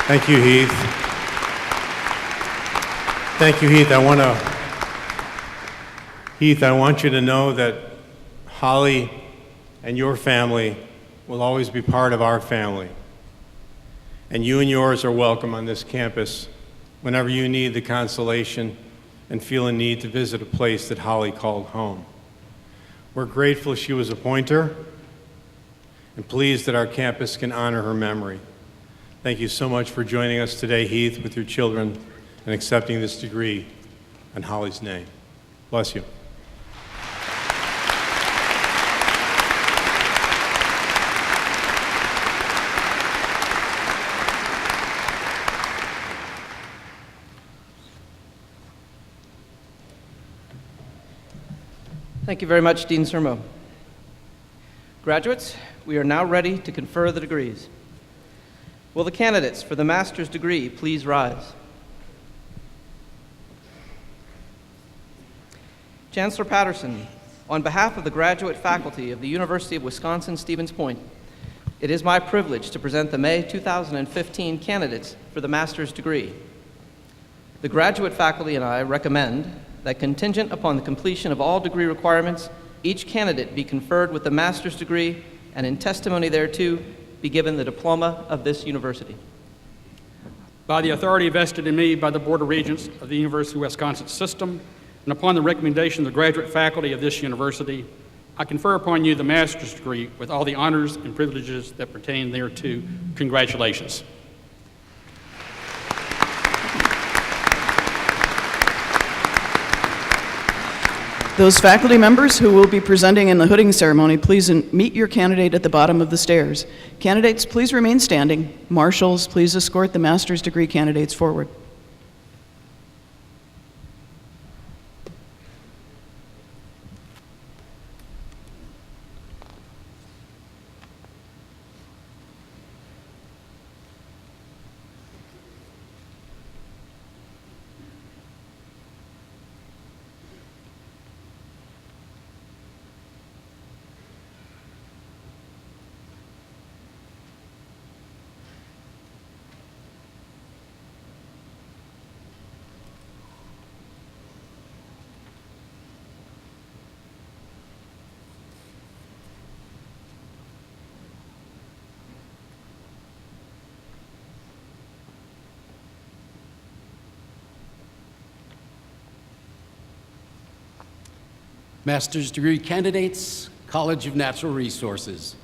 Thank you, Heath. Thank you, Heath. Heath, I want you to know that Holly and your family will always be part of our family. And you and yours are welcome on this campus whenever you need the consolation and feel a need to visit a place that Holly called home. We're grateful she was a Pointer and pleased that our campus can honor her memory. Thank you so much for joining us today, Heath, with your children and accepting this degree in Holly's name. Bless you. Thank you very much, Dean Sermo. Graduates, we are now ready to confer the degrees. Will the candidates for the master's degree please rise? Chancellor Patterson, on behalf of the graduate faculty of the University of Wisconsin-Stevens Point, it is my privilege to present the May 2015 candidates for the master's degree. The graduate faculty and I recommend that contingent upon the completion of all degree requirements, each candidate be conferred with the master's degree and in testimony thereto be given the diploma of this university. By the authority vested in me by the Board of Regents of the University of Wisconsin System, and upon the recommendation of the graduate faculty of this university, I confer upon you the master's degree with all the honors and privileges that pertain thereto. Congratulations. Those faculty members who will be presenting in the hooding ceremony, please meet your candidate at the bottom of the stairs. Candidates, please remain standing. Marshals, please escort the master's degree candidates forward. Master's degree candidates, College of Natural Resources.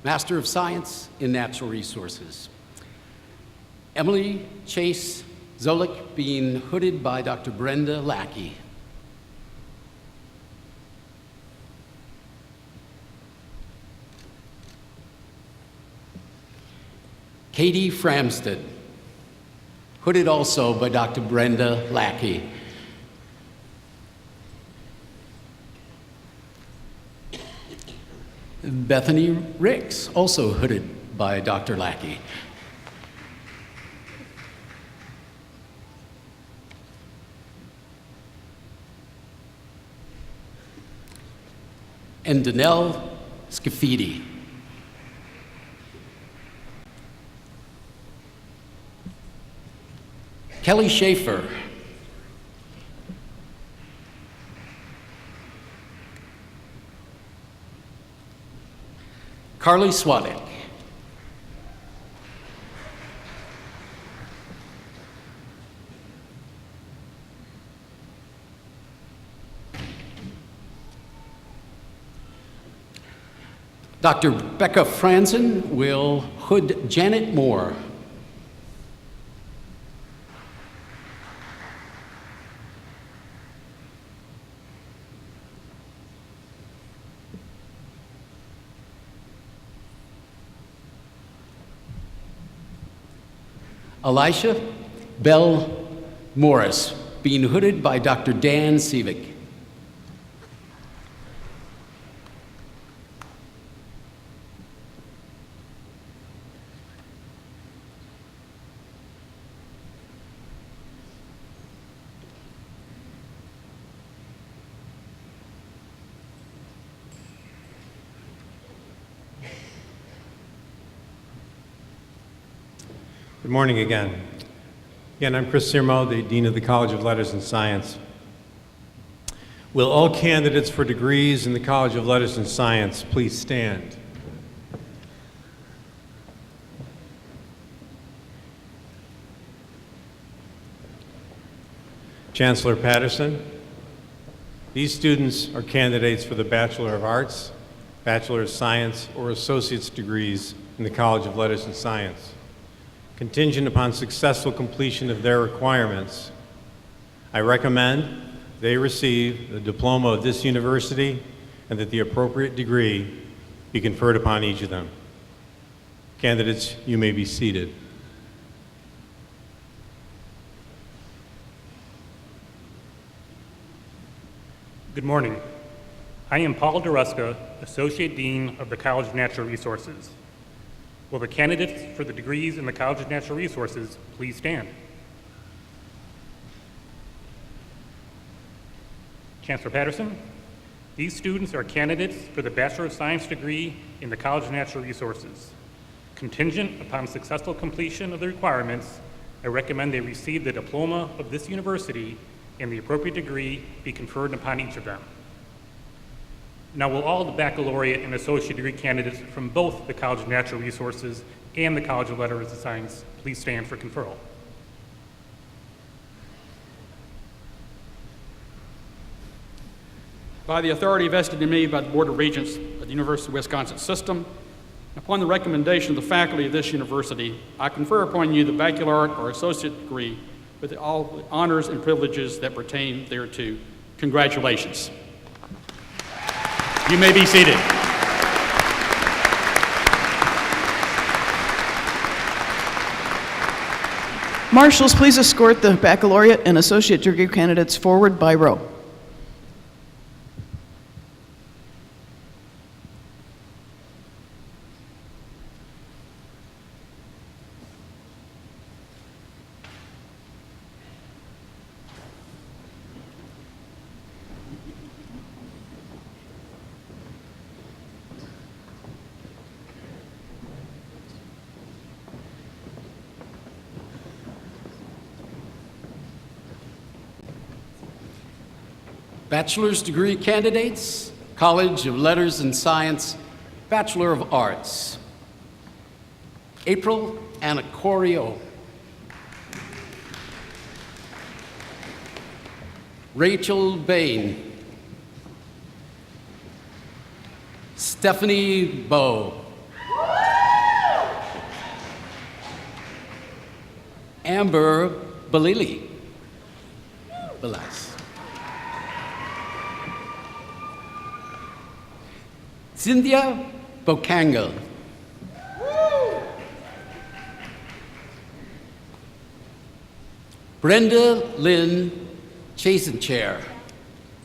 Master of Science in Natural Resources. Emily Chase Zolik, being hooded by Dr. Brenda Lackey. Katie Framstead, hooded also by Dr. Brenda Lackey. Bethany Ricks, also hooded by Dr. Lackey. And Danelle Scafidi. Kelly Schaefer. Carly Swadek. Dr. Becca Franzen will hood Janet Moore. Elisha Bell Morris, being hooded by Dr. Dan Sivik. Good morning again. Again, I'm Chris Sirmo, the Dean of the College of Letters and Science. Will all candidates for degrees in the College of Letters and Science please stand? Chancellor Patterson, these students are candidates for the Bachelor of Arts, Bachelor of Science, or Associate's degrees in the College of Letters and Science. Contingent upon successful completion of their requirements, I recommend they receive the diploma of this university and that the appropriate degree be conferred upon each of them. Candidates, you may be seated. Good morning. I am Paul DeRusca, Associate Dean of the College of Natural Resources. Will the candidates for the degrees in the College of Natural Resources please stand? Chancellor Patterson, these students are candidates for the Bachelor of Science degree in the College of Natural Resources. Contingent upon successful completion of the requirements, I recommend they receive the diploma of this university and the appropriate degree be conferred upon each of them. Now, will all the baccalaureate and associate degree candidates from both the College of Natural Resources and the College of Letters and Science please stand for conferral? By the authority vested in me by the Board of Regents of the University of Wisconsin System, upon the recommendation of the faculty of this university, I confer upon you the baccalaureate or associate degree with all the honors and privileges that pertain thereto. Congratulations. You may be seated. Marshals, please escort the baccalaureate and associate degree candidates forward by row. Bachelor's degree candidates, College of Letters and Science, Bachelor of Arts. April Anacorio. Rachel Bain. Stephanie Bowe. Amber Balili. Balas. Cynthia Bokangal. Brenda Lynn Chasenchair,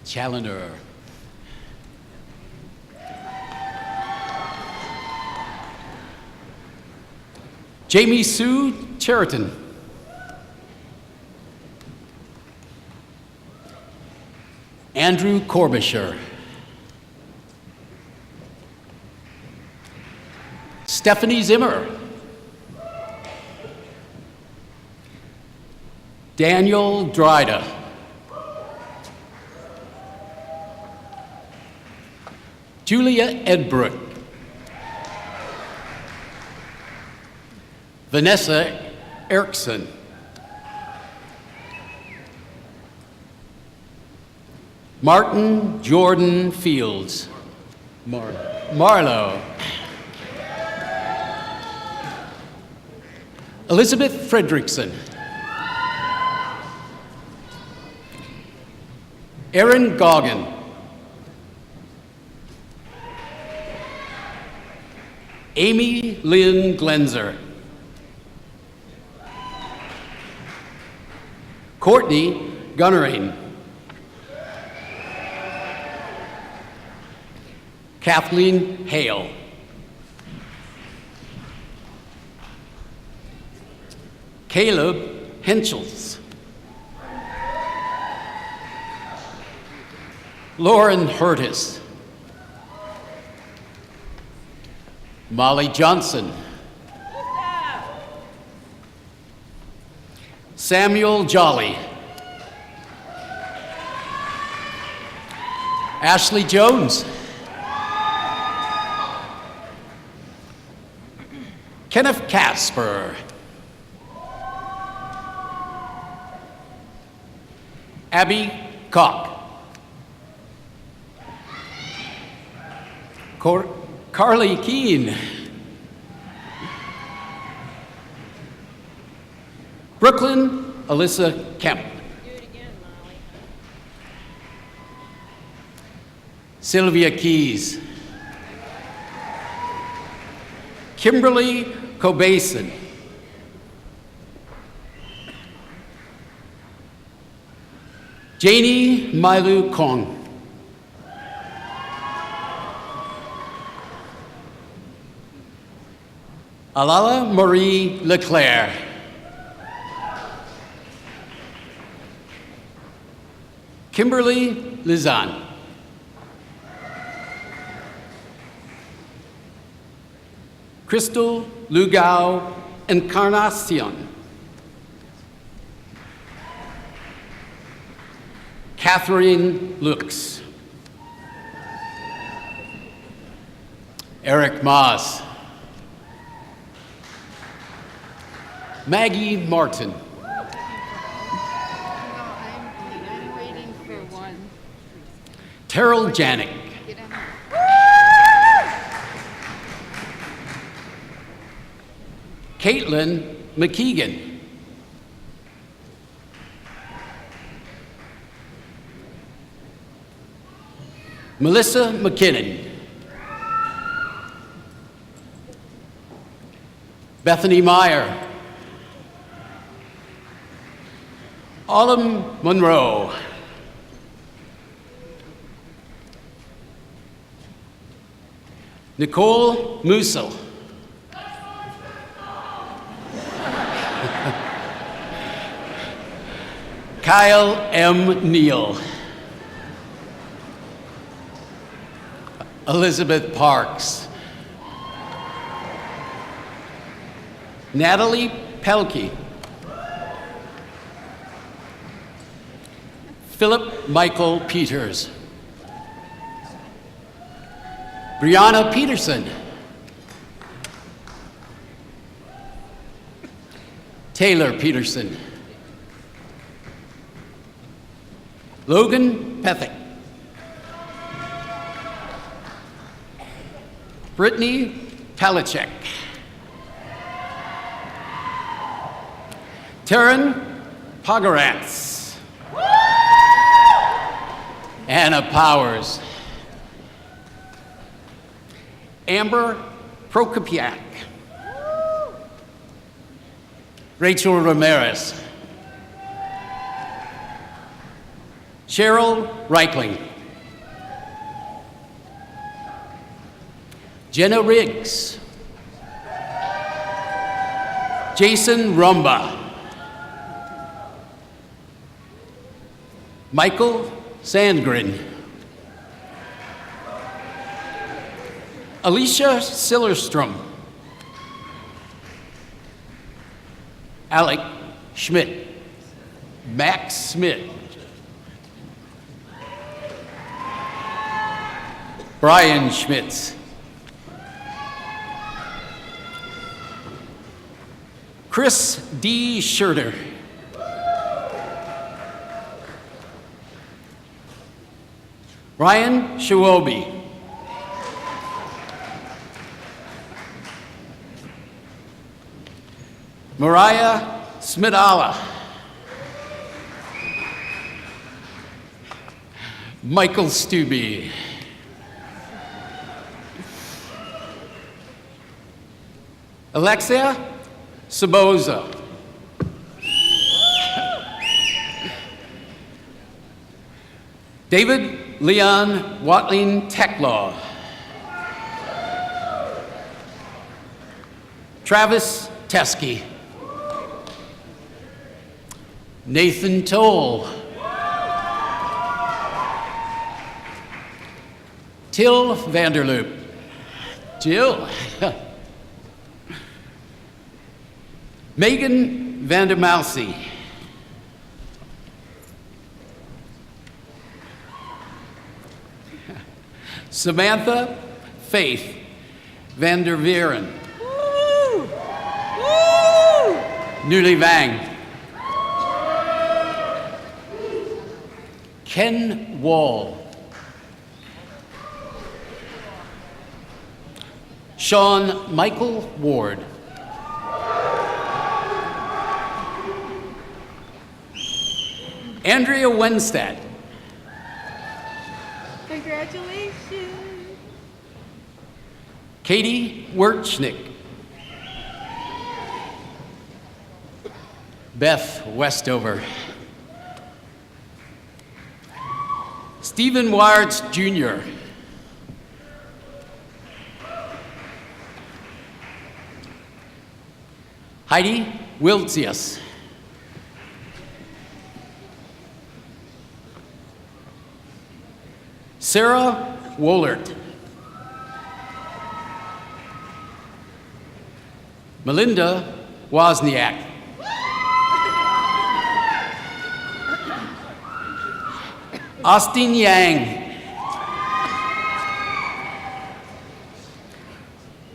Challenger. Jamie Sue Cheriton. Andrew Corbisher. Stephanie Zimmer. Daniel Dryda. Julia Edbrook. Vanessa Erickson. Martin Jordan Fields. Marlowe. Elizabeth Fredrickson. Erin Goggin. Amy Lynn Glenzer. Courtney Gunnering. Kathleen Hale. Caleb Henschels. Lauren Hurtis. Molly Johnson. Samuel Jolly. Ashley Jones. Kenneth Casper. Abby Koch. Carly Keene. Brooklyn Alyssa Kemp. Sylvia Keys. Kimberly Cobason. Janie Mailu Kong. Alala Marie Leclerc. Kimberly Lizan. Crystal Lugao Encarnacion. Catherine Lux. Eric Moss. Maggie Martin. I'm waiting for one. Terrell Janik. Caitlin McKeegan. Melissa McKinnon. Bethany Meyer. Autumn Monroe. Nicole Musil. Kyle M. Neal. Elizabeth Parks. Natalie Pelkey. Philip Michael Peters. Brianna Peterson. Taylor Peterson. Logan Pethick. Brittany Palachek. Taryn Pogarantz. Anna Powers. Amber Prokopiak. Rachel Ramirez. Cheryl Reichling. Jenna Riggs. Jason Rumba. Michael Sandgren. Alicia Sillerstrom. Alec Schmidt. Max Smith. Brian Schmitz. Chris D. Schurter. Ryan Shawobi. Mariah Smidala. Michael Stubbe. Alexia Saboza. David Leon Watling Techlaw. Travis Teskey. Nathan Toll. Till Vanderloop. Jill. Megan Vandermousey. Samantha Faith van der Veeren. Nuli Vang. Ken Wall. Sean Michael Ward. Andrea Wenstad. Congratulations. Katie Werchnick. Beth Westover. Stephen Wards Jr. Heidi Wiltsius. Sarah Wohlert. Melinda Wozniak. Austin Yang.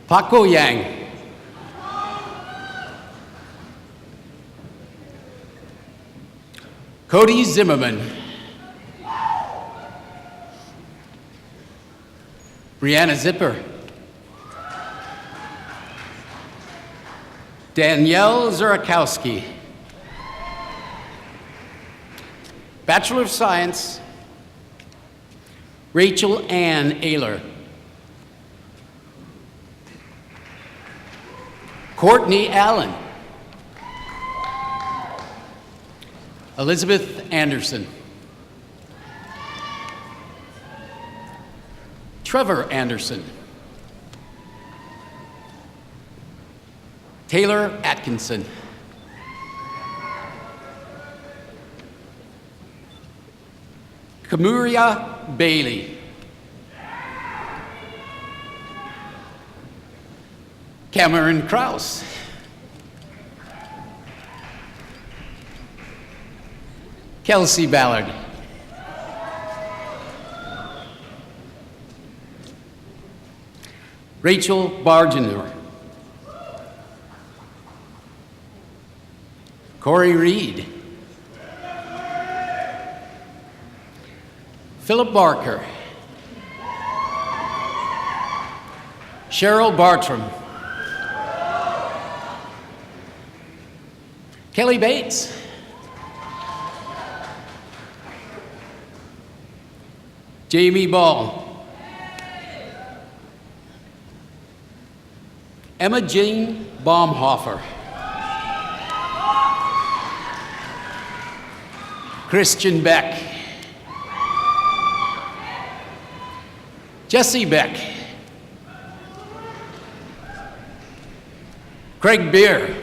Paco Yang. Cody Zimmerman. Brianna Zipper. Danielle Zurakowski. Bachelor of Science, Rachel Ann Ayler. Courtney Allen. Elizabeth Anderson. Trevor Anderson. Taylor Atkinson. Kamuria Bailey. Cameron Krause. Kelsey Ballard. Rachel Bargener. Corey Reed. Philip Barker. Cheryl Bartram. Kelly Bates. Jamie Ball. Emma Jean Baumhofer. Christian Beck. Jesse Beck. Craig Beer.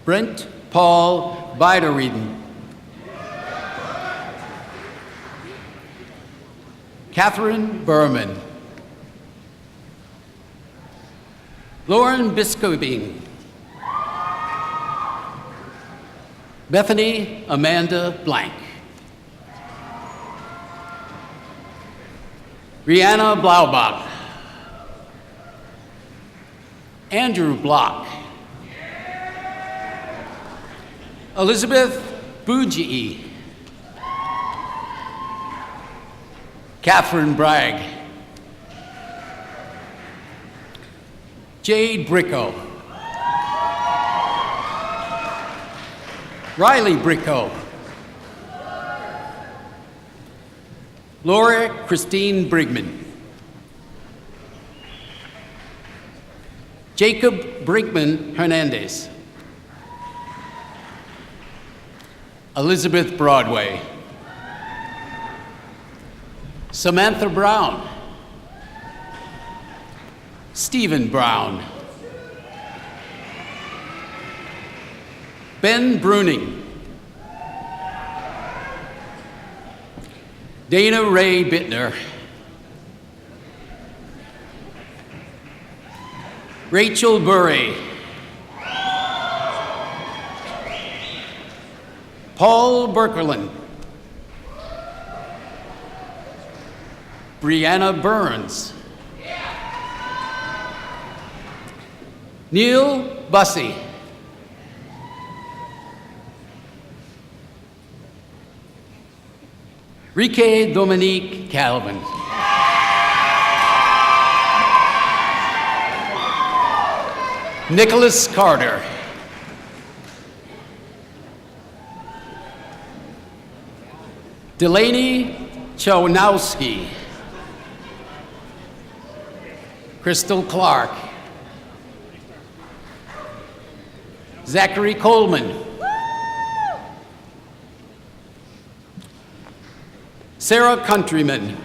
Brent Paul Biderrieden. Catherine Berman. Lauren Biscobine. Bethany Amanda Blank. Rihanna Blaubach. Andrew Block. Elizabeth Bougie. Catherine Bragg. Jade Bricko. Riley Bricko. Laura Christine Brigman. Jacob Brinkman Hernandez. Elizabeth Broadway. Samantha Brown. Stephen Brown. Ben Bruning. Dana Ray Bittner. Rachel Burry. Paul Berkerlin. Brianna Burns. Neil Bussey. Rique Dominique Calvin. Nicholas Carter. Delaney Chownowski. Crystal Clark. Zachary Coleman. Sarah Countryman.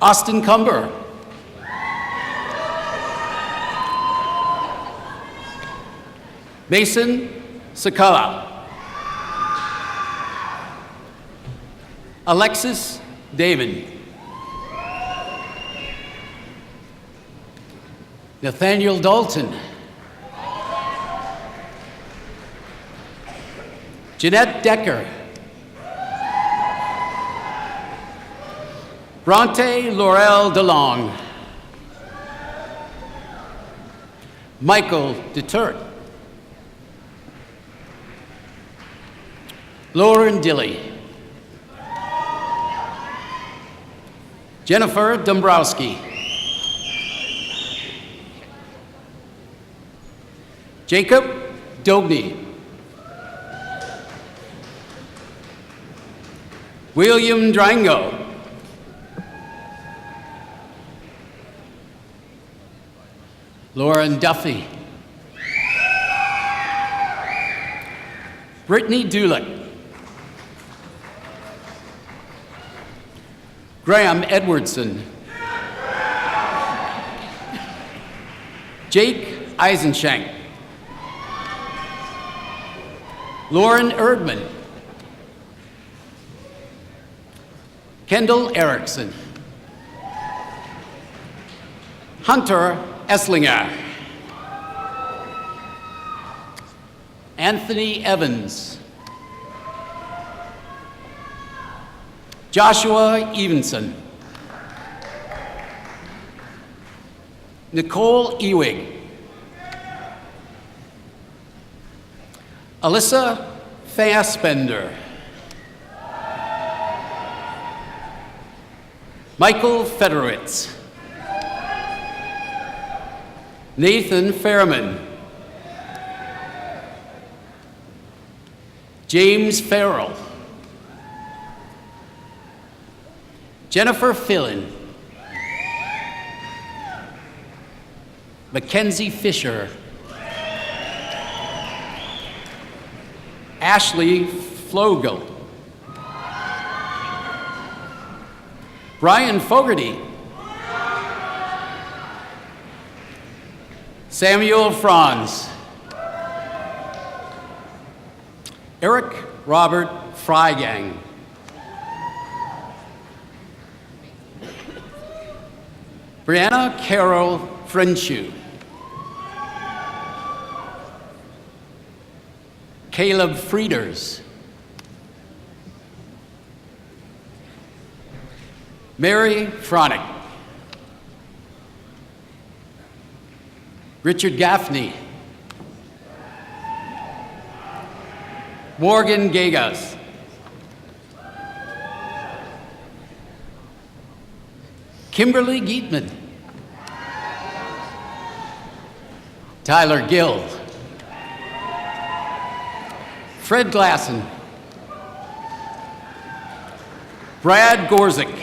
Austin Cumber. Mason Sakala. Alexis David. Nathaniel Dalton. Jeanette Decker. Bronte Laurel DeLong. Michael DeTurt. Lauren Dilly. Jennifer Dombrowski. Jacob Dogney. William Drango. Lauren Duffy. Brittany Dulick. Graham Edwardson. Jake Eisenshank. Lauren Erdman. Kendall Erickson. Hunter Esslinger. Anthony Evans. Joshua Evenson. Nicole Ewing. Alyssa Fassbender. Michael Federowitz. Nathan Fairman. James Farrell. Jennifer Fillin. Mackenzie Fisher. Ashley Flogel. Brian Fogarty. Samuel Franz. Eric Robert Freigang. Brianna Carol Frenshu. Caleb Frieders. Mary Fronick. Richard Gaffney. Morgan Gagas. Kimberly Geetman. Tyler Gill. Fred Glasson. Brad Gorzik.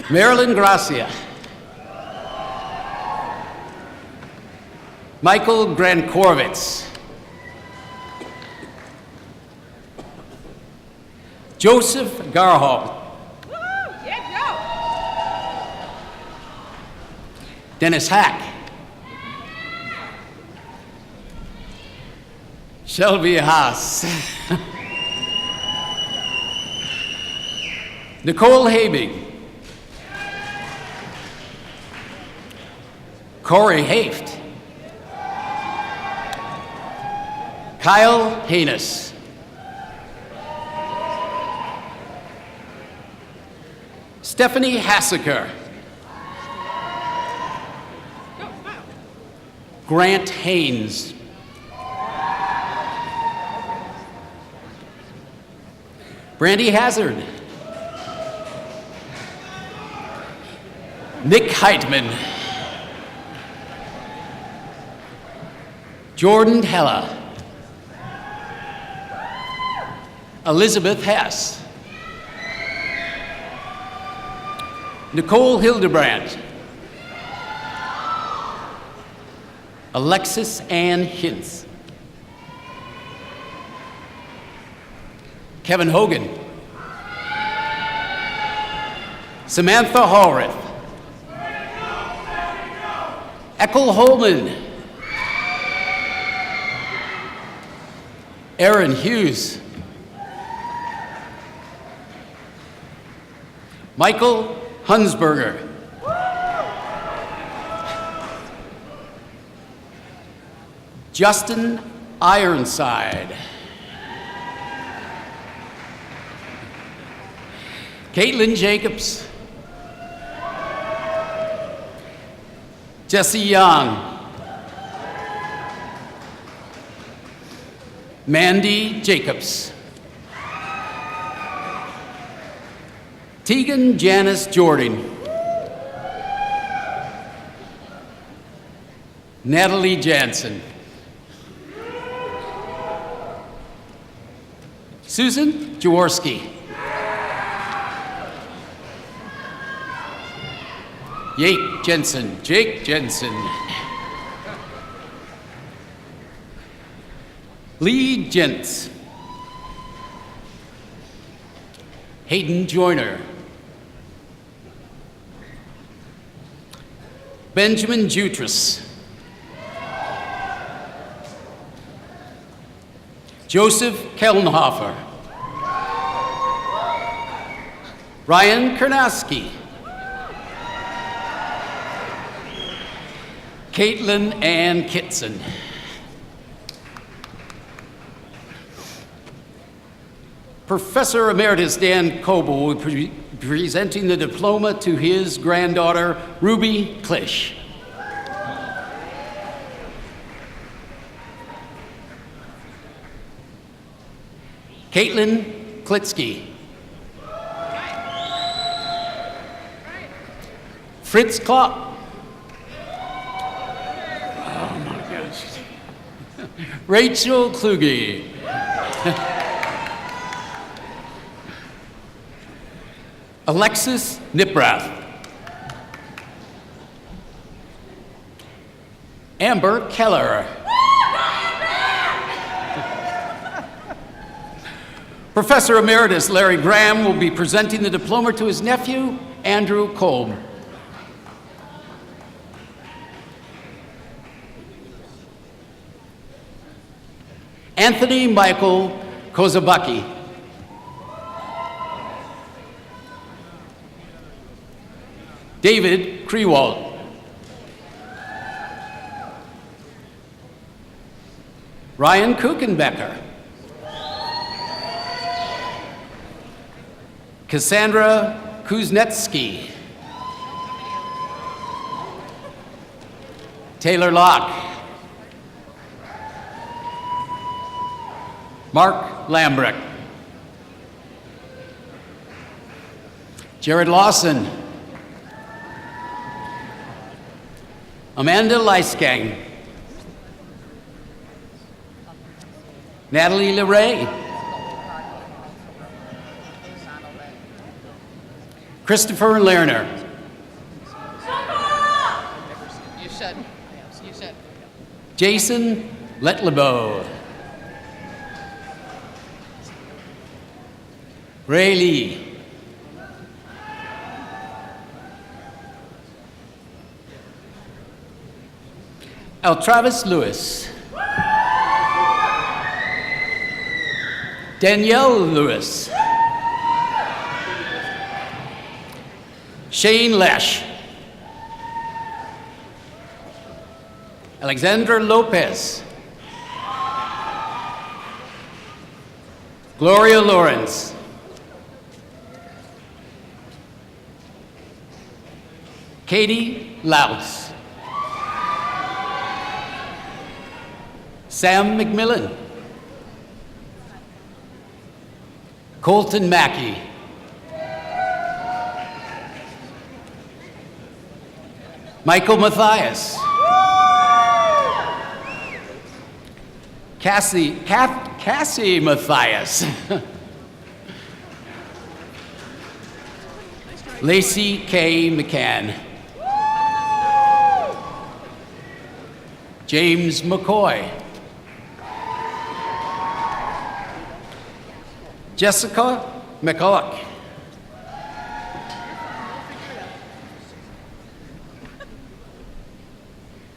Marilyn Gracia. Michael Grankorvitz. Joseph Garhall. Dennis Hack. Shelby Haas. Nicole Habig. Corey Haft. Kyle Haynes. Stephanie Hassaker. Grant Haynes. Brandy Hazard. Nick Heitman. Jordan Hella. Elizabeth Hess. Nicole Hildebrandt. Alexis Ann Hintz. Kevin Hogan. Samantha Hallrith. Eckel Holman. Aaron Hughes. Michael Hunsberger. Justin Ironside. Caitlin Jacobs. Jesse Young. Mandy Jacobs. Tegan Janice Jordan. Natalie Jansen. Susan Jaworski. Jake Jensen. Lee Gentz. Hayden Joyner. Benjamin Jutras. Joseph Kellenhofer. Ryan Karnowski. Caitlin Ann Kitson. Professor Emeritus Dan Coble will be presenting the diploma to his granddaughter, Ruby Klisch. Caitlin Klitsky. Fritz Klopp. Oh my gosh. Rachel Kluge. Alexis Niprath. Amber Keller. Professor Emeritus Larry Graham will be presenting the diploma to his nephew, Andrew Kolb. Anthony Michael Kozabaki. David Krewald. Ryan Kuchenbecker. Cassandra Kuznetsky. Taylor Locke. Mark Lambrecht. Jared Lawson. Amanda Leisgang. Natalie LeRae. Christopher Lerner. You should. Jason Letlebo. Ray Lee. Travis Lewis. Danielle Lewis. Shane Lesh. Alexandra Lopez. Gloria Lawrence. Katie Louts. Sam McMillan. Colton Mackey. Michael Mathias. Cassie Mathias. Lacey K. McCann. James McCoy. Jessica McCulloch.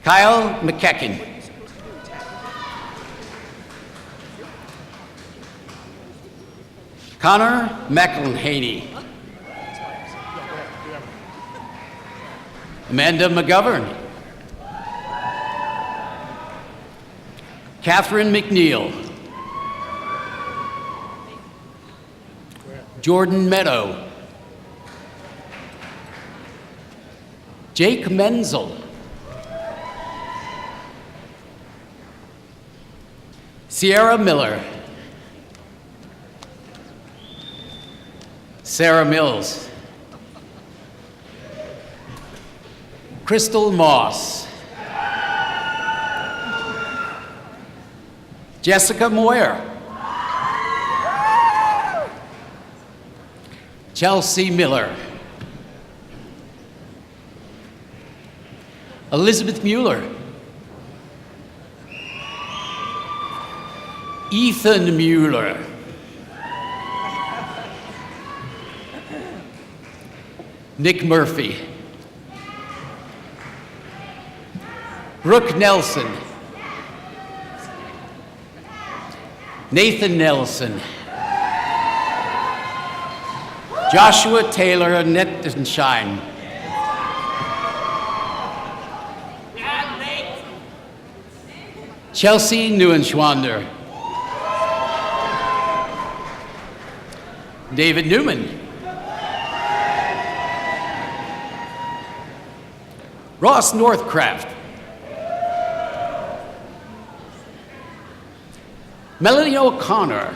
Kyle McKecken. Connor McElhaney. Amanda McGovern. Catherine McNeil. Jordan Meadow. Jake Menzel. Sierra Miller. Sarah Mills. Crystal Moss. Jessica Moyer. Chelsea Miller. Elizabeth Mueller. Ethan Mueller. Nick Murphy. Brooke Nelson. Nathan Nelson. Joshua Taylor Nettenshine. Chelsea Neuenschwander. David Newman. Ross Northcraft. Melanie O'Connor.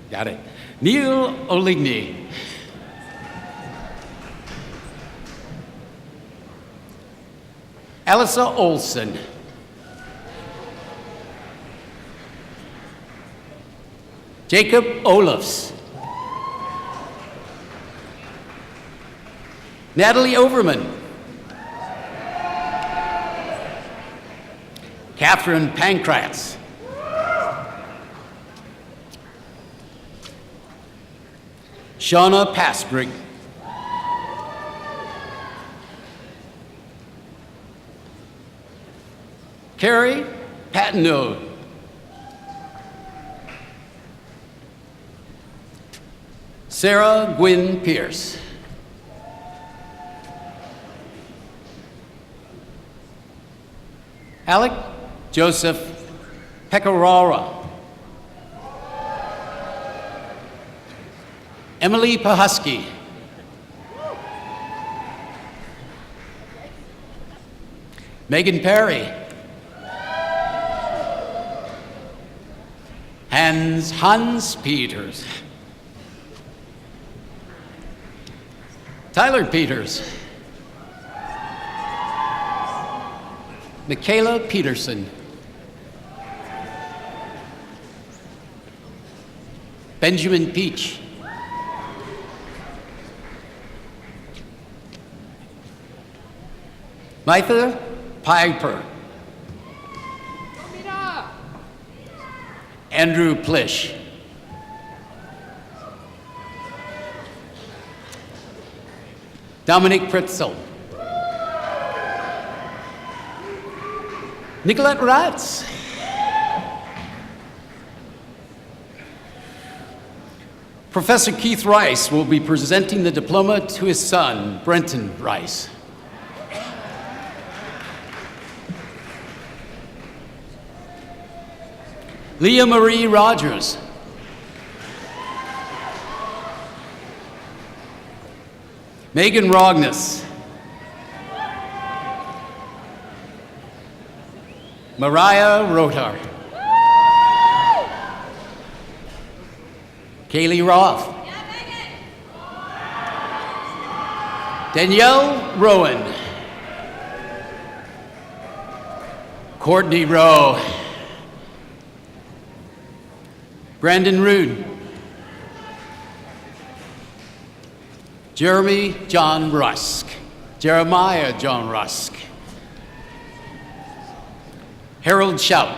Got it. Neil Oligny. Alyssa Olson. Jacob Olafs. Natalie Overman. Catherine Pankratz. Shauna Passbrigg. Carrie Patino. Sarah Gwynn Pierce. Alec Joseph Pecorara. Emily Pahusky. Megan Perry. Hans Peters. Tyler Peters. Michaela Peterson. Benjamin Peach. Mitha Piper. Andrew Plish. Dominic Pritzel. Nicolette Ratz. Professor Keith Rice will be presenting the diploma to his son, Brenton Rice. Leah Marie Rogers. Megan Rogness. Mariah Rotar. Kaylee Roth. Danielle Rowan. Courtney Rowe. Brandon Rude. Jeremy John Rusk. Jeremiah John Rusk. Harold Shout.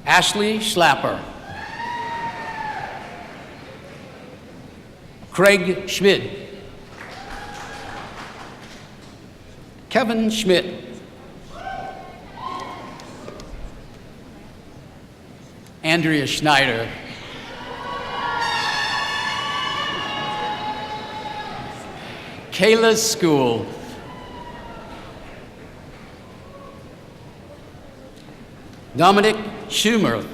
Ashley Schlapper. Craig Schmidt. Kevin Schmidt. Andrea Schneider. Kayla School. Dominic Schumer.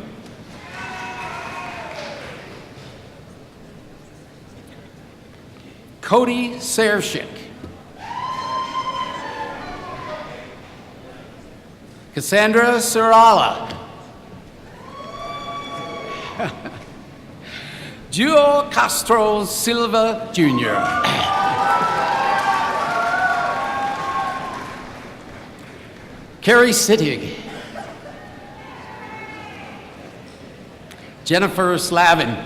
Cody Sershik. Cassandra Serala. Gio Castro Silva Jr. Carrie Sittig. Jennifer Slavin.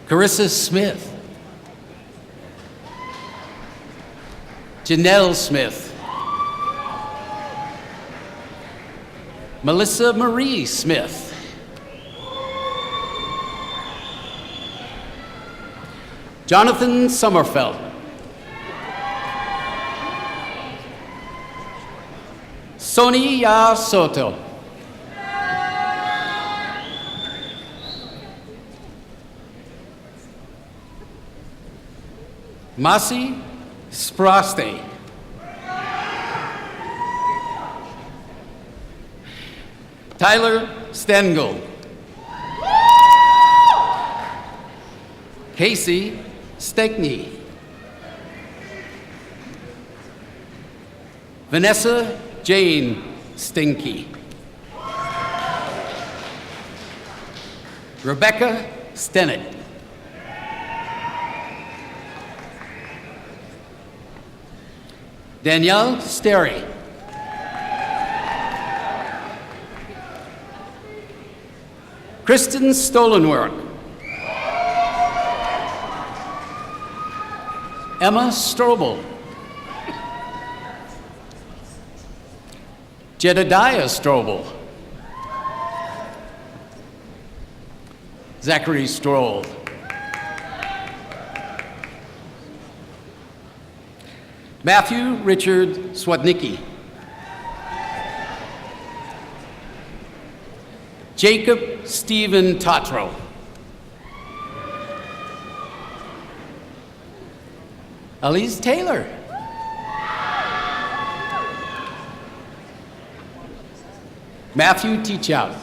Carissa Smith. Janelle Smith. Melissa Marie Smith. Jonathan Sommerfeld. Sonia Soto. Masi Spraste. Tyler Stengel. Casey Stickney. Vanessa Jane Stinky. Rebecca Stennett. Danielle Sterry. Kristen Stolenwerk. Emma Strobel. Jedediah Strobel. Zachary Stroll. Matthew Richard Swatnicki. Jacob Stephen Tatro. Elise Taylor. Matthew Teachout.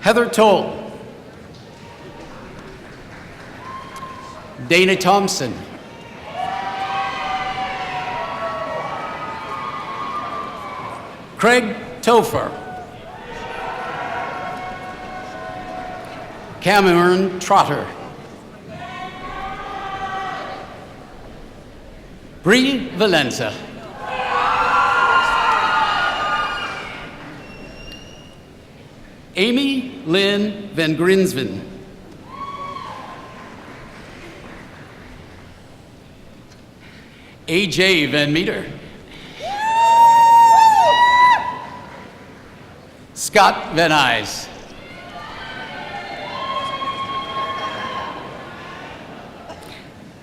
Heather Toll. Dana Thompson. Craig Topher. Cameron Trotter. Bree Valenza. Amy Lynn Van Grinsven. AJ Van Meter. Scott Van Nuys.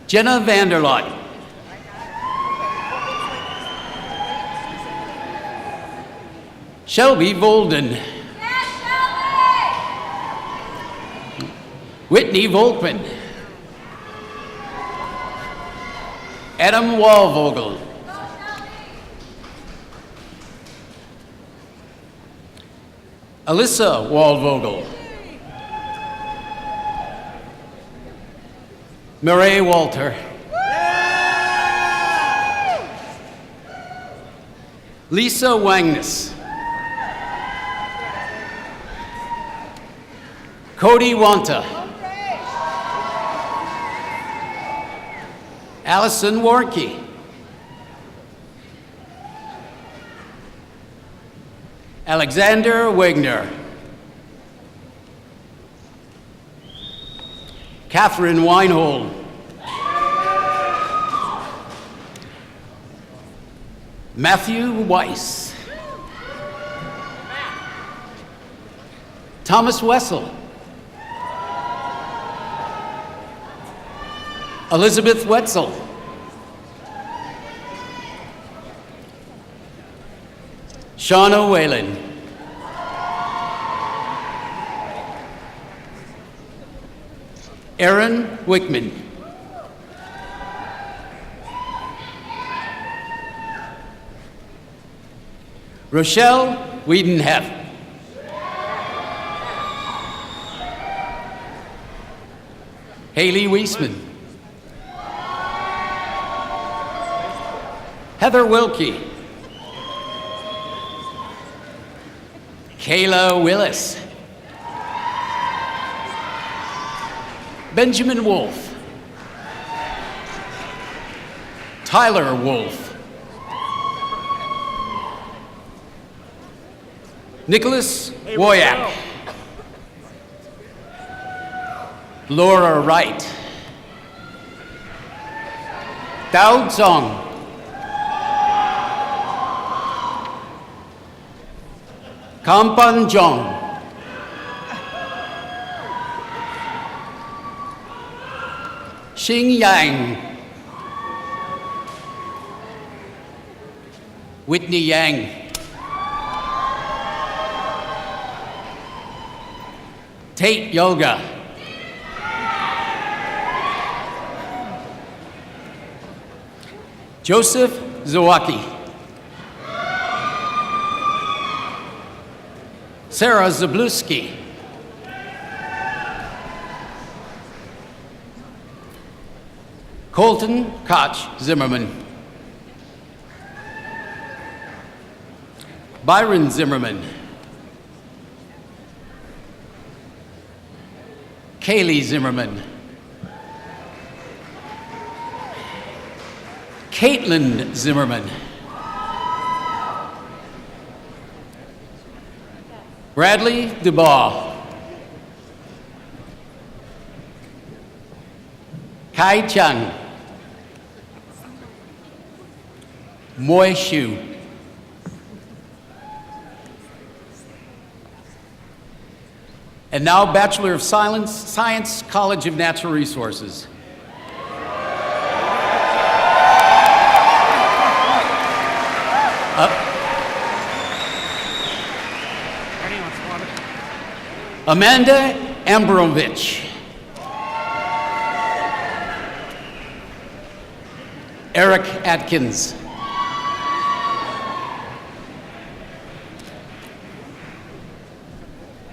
Jenna Vanderlot. Shelby Volden. Whitney Volkman. Adam Wallvogel. Alyssa Waldvogel. Murray Walter. Lisa Wangness. Cody Wanta. Allison Warnke. Alexander Wigner. Catherine Weinhold. Matthew Weiss. Thomas Wessel. Elizabeth Wetzel. Shauna Whalen. Aaron Wickman. Rochelle Wiedenheft. Haley Weisman. Heather Wilkie. Kayla Willis. Benjamin Wolf. Tyler Wolf. Nicholas Woyak. Laura Wright. Dao Zong. Kampan Jong. Xing Yang. Whitney Yang. Tate Yoga. Joseph Zawaki. Sarah Zabluski. Colton Koch Zimmerman. Byron Zimmerman. Kaylee Zimmerman. Caitlin Zimmerman. Bradley Dubois. Kai Chung. Moi Shu. And now, Bachelor of Science, College of Natural Resources. Amanda Ambrovich. Eric Atkins.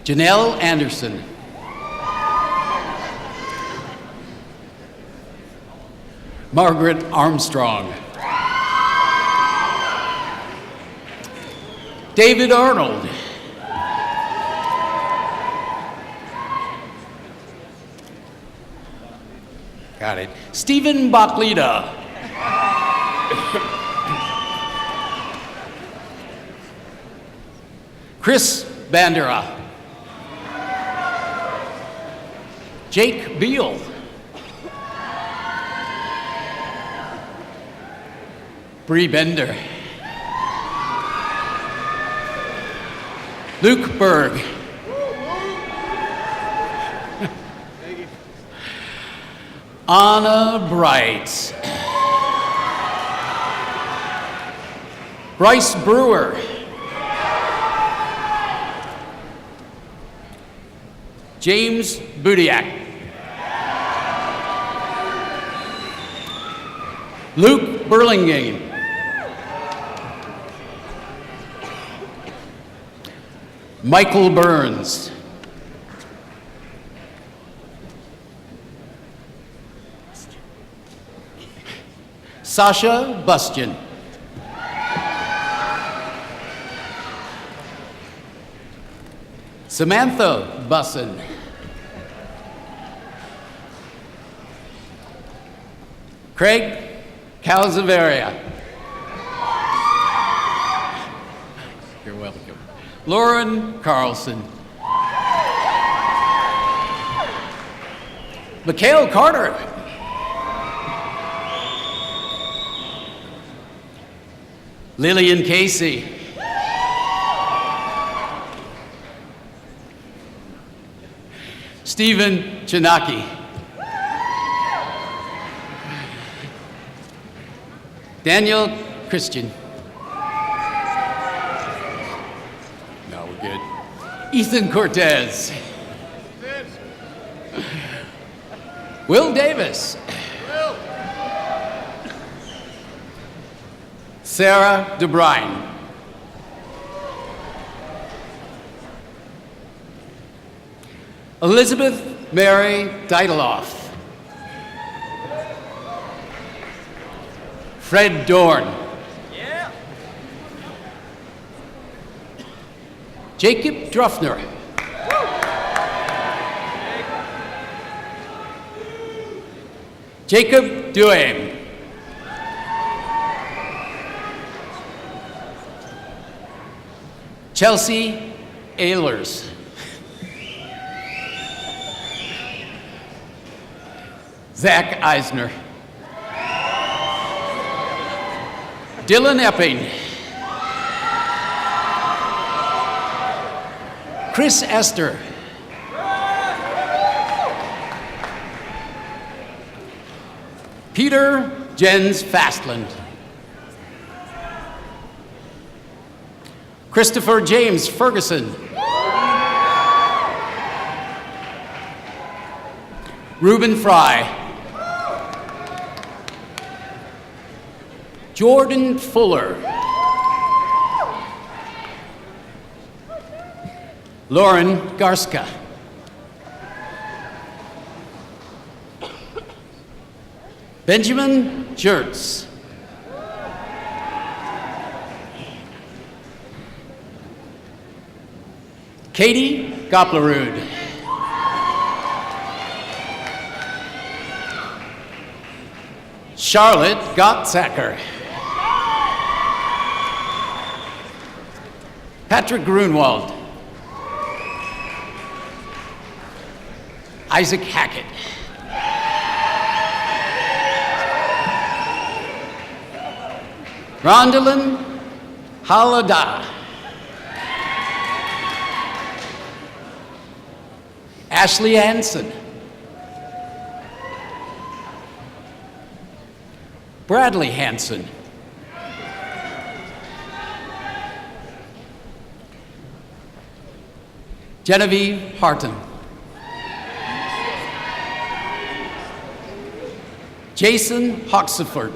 Janelle Anderson. Margaret Armstrong. David Arnold. Got it. Stephen Bachlida. Chris Bandera. Jake Beal. Bree Bender. Luke Berg. Anna Bright. Bryce Brewer. James Budiak. Luke Burlingame. Michael Burns. Sasha Bustian. Samantha Bussin. Craig Calzaveria. You're welcome. Lauren Carlson. Mikhail Carter. Lillian Casey. Stephen Chinaki. Daniel Christian. No, we're good. Ethan Cortez. Will Davis. Sarah DeBrine. Elizabeth Mary Deideloff. Fred Dorn. Yeah. Jacob Druffner. Jacob Duane. Chelsea Ehlers. Zach Eisner. Dylan Epping. Chris Esther. Peter Jens Fastland. Christopher James Ferguson. Reuben Fry. Jordan Fuller. Lauren Garska. Benjamin Jertz. Katie Goplerud. Charlotte Gottsacker. Patrick Grunwald. Isaac Hackett. Rondalyn Halada. Ashley Hansen. Bradley Hansen. Genevieve Harton. Jason Hoxiford.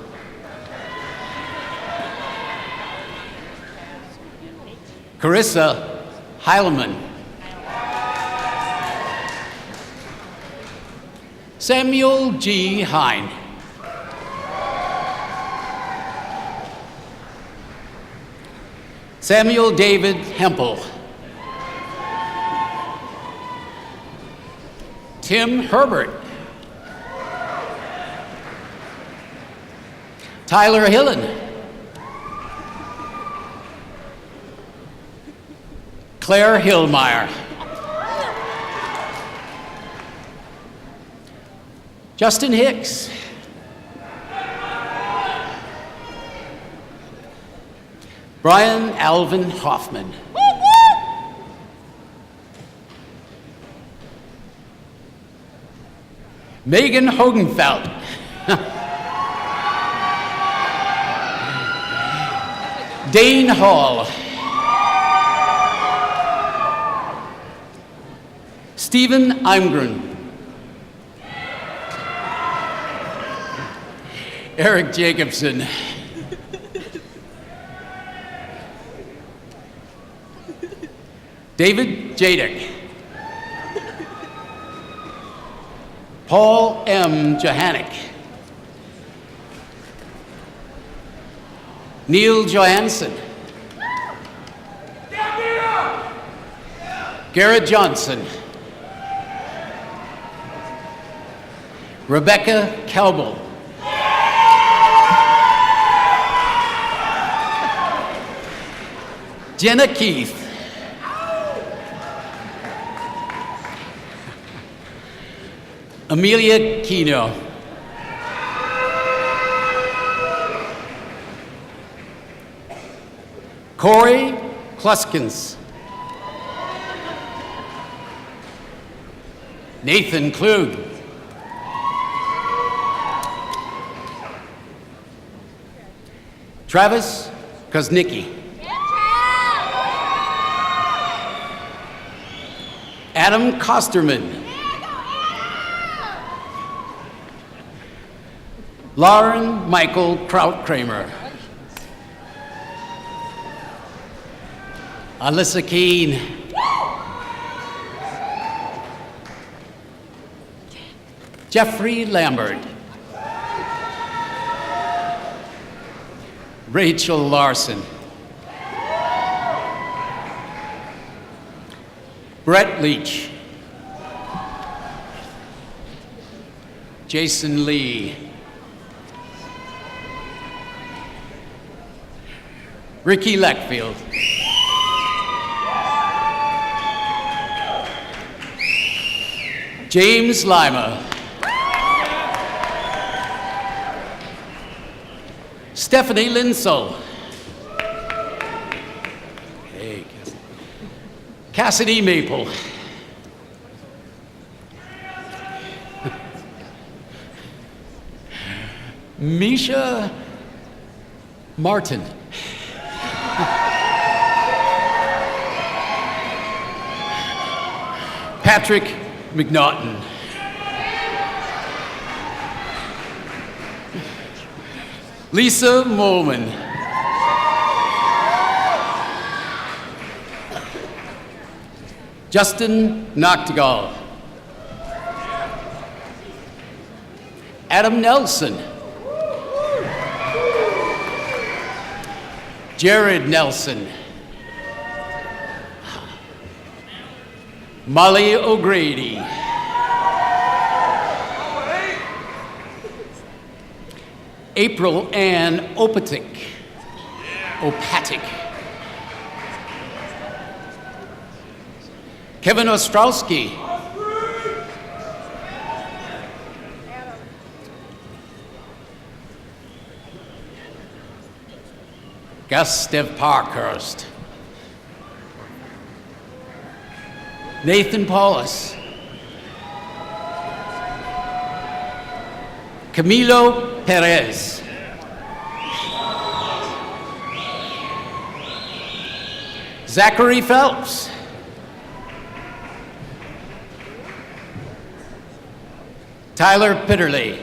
Carissa Heilman. Samuel G. Hine. Samuel David Hempel. Tim Herbert. Tyler Hillen. Claire Hillmeyer. Justin Hicks. Brian Alvin Hoffman. Megan Hogenfeld. Dane Hall. Stephen Imgren. Eric Jacobson. David Jadek. Paul M. Johannick. Neil Johansson. Garrett Johnson. Rebecca Kelbel. Jenna Keith. Amelia Kino. Corey Kluskins. Nathan Klug. Travis Koznicki. Adam Kosterman. Lauren Michael Krautkramer. Alyssa Keene. Jeffrey Lambert. Rachel Larson. Brett Leach. Jason Lee. Ricky Leckfield. James Lima. Stephanie Linsell. Hey, Cassidy Maple. Misha Martin. Patrick McNaughton. Lisa Molman. Justin Noctegal. Adam Nelson. Jared Nelson. Molly O'Grady. April Ann Opatic. Kevin Ostrowski. Gustav Parkhurst. Nathan Paulus. Camilo Perez. Zachary Phelps. Tyler Pitterly.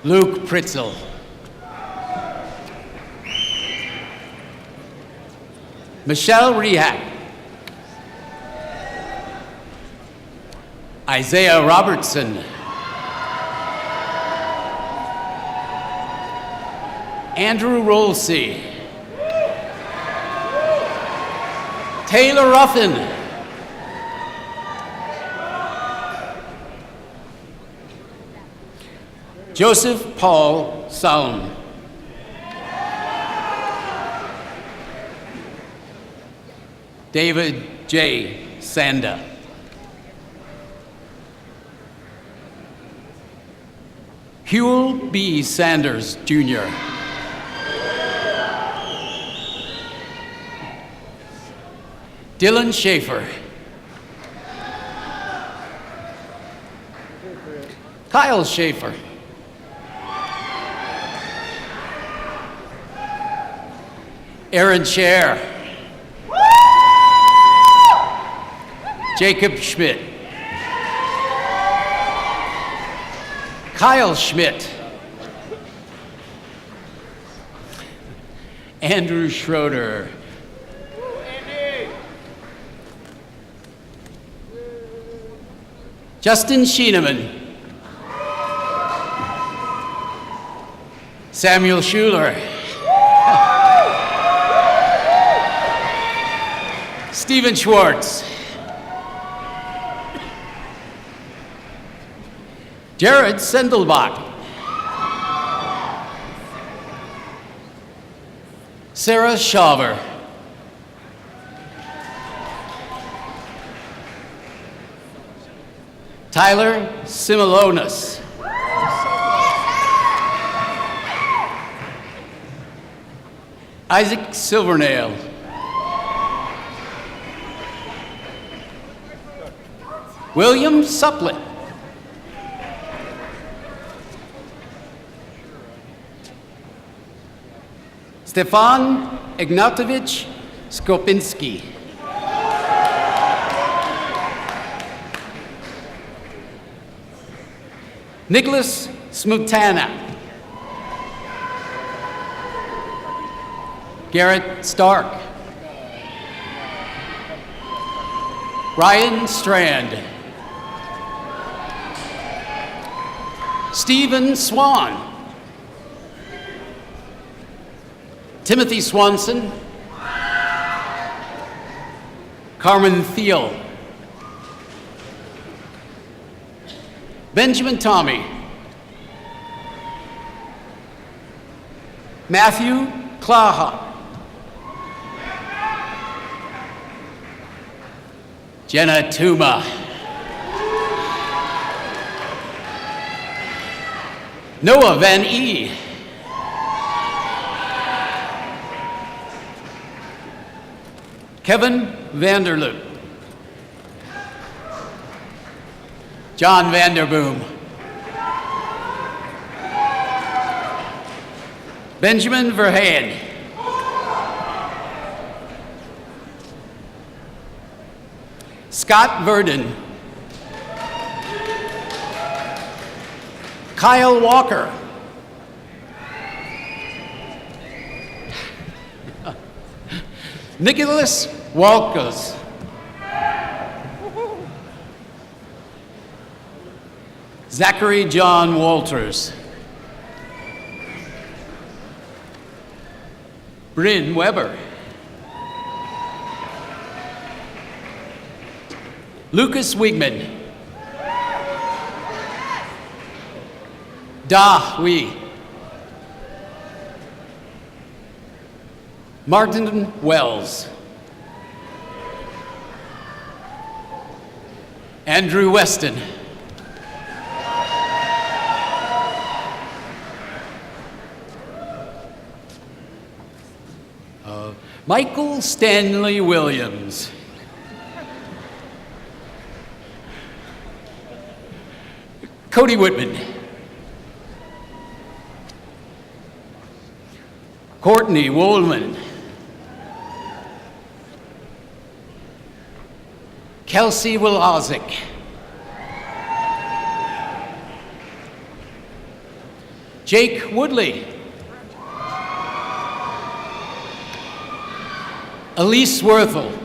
Luke Pritzel. Michelle Rehak. Isaiah Robertson. Andrew Rolsey. Taylor Ruffin. Joseph Paul Salm. David J. Sanda. Huel B. Sanders, Jr. Dylan Schaefer. Kyle Schaefer. Aaron Scher. Jacob Schmidt. Kyle Schmidt. Andrew Schroeder. Justin Schieneman. Samuel Schuler. Stephen Schwartz. Jared Sendelbach. Sarah Shaver. Tyler Similonis. Isaac Silvernail. William Suplet. Stefan Ignatovich Skopinski. Nicholas Smutana. Garrett Stark. Ryan Strand. Stephen Swan. Timothy Swanson. Carmen Thiel. Benjamin Tommy. Matthew Klaha. Jenna Tuma. Noah Van E. Kevin Vanderloop. John Vanderboom. Benjamin Verheyen. Scott Verdon. Kyle Walker. Nicholas Walkes. Zachary John Walters. Bryn Weber. Lucas Wigman. Da Hui. Martin Wells. Andrew Weston. Michael Stanley Williams. Cody Whitman. Courtney Woolman. Kelsey Wilozic. Jake Woodley. Elise Worthel.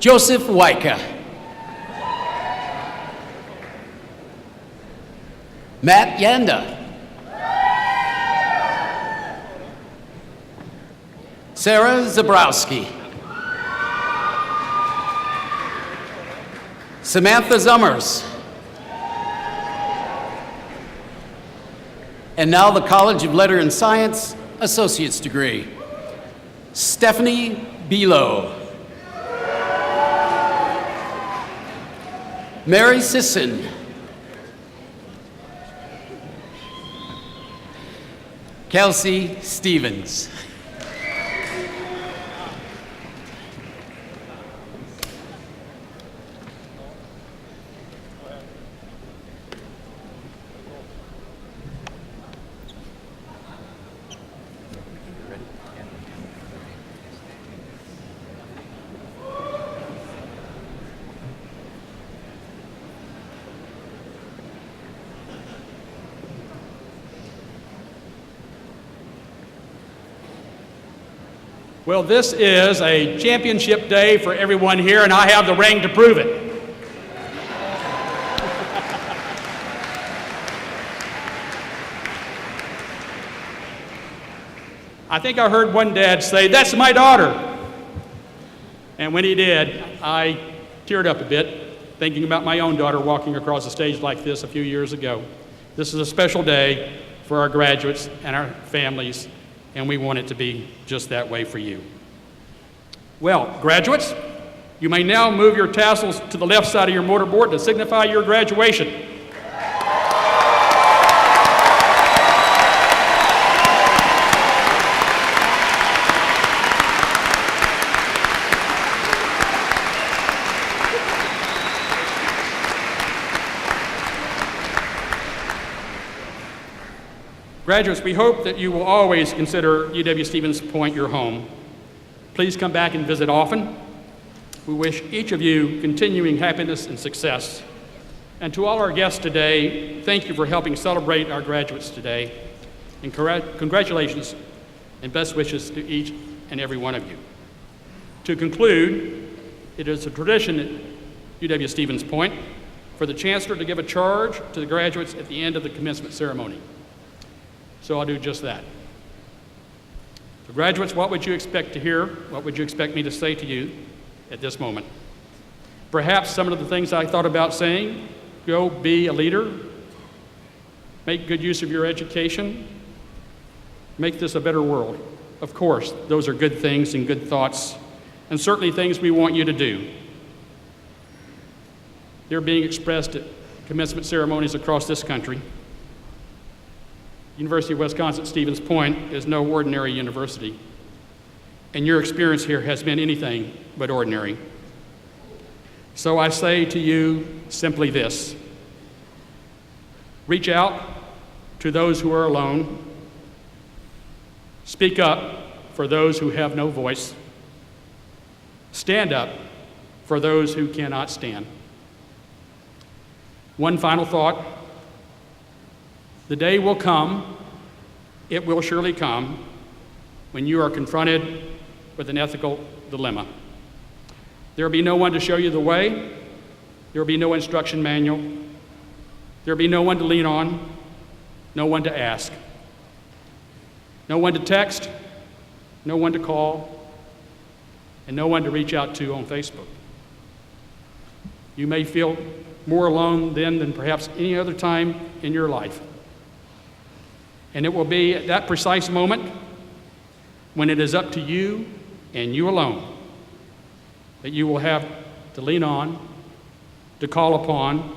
Joseph Wyka. Matt Yanda. Sarah Zabrowski. Samantha Zummers. And now the College of Letter and Science Associate's degree. Stephanie Below. Mary Sisson. Kelsey Stevens. Well, this is a championship day for everyone here, and I have the ring to prove it. I think I heard one dad say, "That's my daughter." And when he did, I teared up a bit, thinking about my own daughter walking across a stage like this a few years ago. This is a special day for our graduates and our families, and we want it to be just that way for you. Well, graduates, you may now move your tassels to the left side of your mortarboard to signify your graduation. Graduates, we hope that you will always consider UW-Stevens Point your home. Please come back and visit often. We wish each of you continuing happiness and success. And to all our guests today, thank you for helping celebrate our graduates today. And congratulations and best wishes to each and every one of you. To conclude, it is a tradition at UW-Stevens Point for the Chancellor to give a charge to the graduates at the end of the commencement ceremony. So I'll do just that. So graduates, what would you expect to hear? What would you expect me to say to you at this moment? Perhaps some of the things I thought about saying: go be a leader, make good use of your education, make this a better world. Of course, those are good things and good thoughts, and certainly things we want you to do. They're being expressed at commencement ceremonies across this country. University of Wisconsin-Stevens Point is no ordinary university, and your experience here has been anything but ordinary. So I say to you simply this: reach out to those who are alone, speak up for those who have no voice, stand up for those who cannot stand. One final thought: the day will come, it will surely come, when you are confronted with an ethical dilemma. There will be no one to show you the way. There will be no instruction manual. There will be no one to lean on, no one to ask, no one to text, no one to call, and no one to reach out to on Facebook. You may feel more alone then than perhaps any other time in your life. And it will be at that precise moment when it is up to you and you alone that you will have to lean on, to call upon,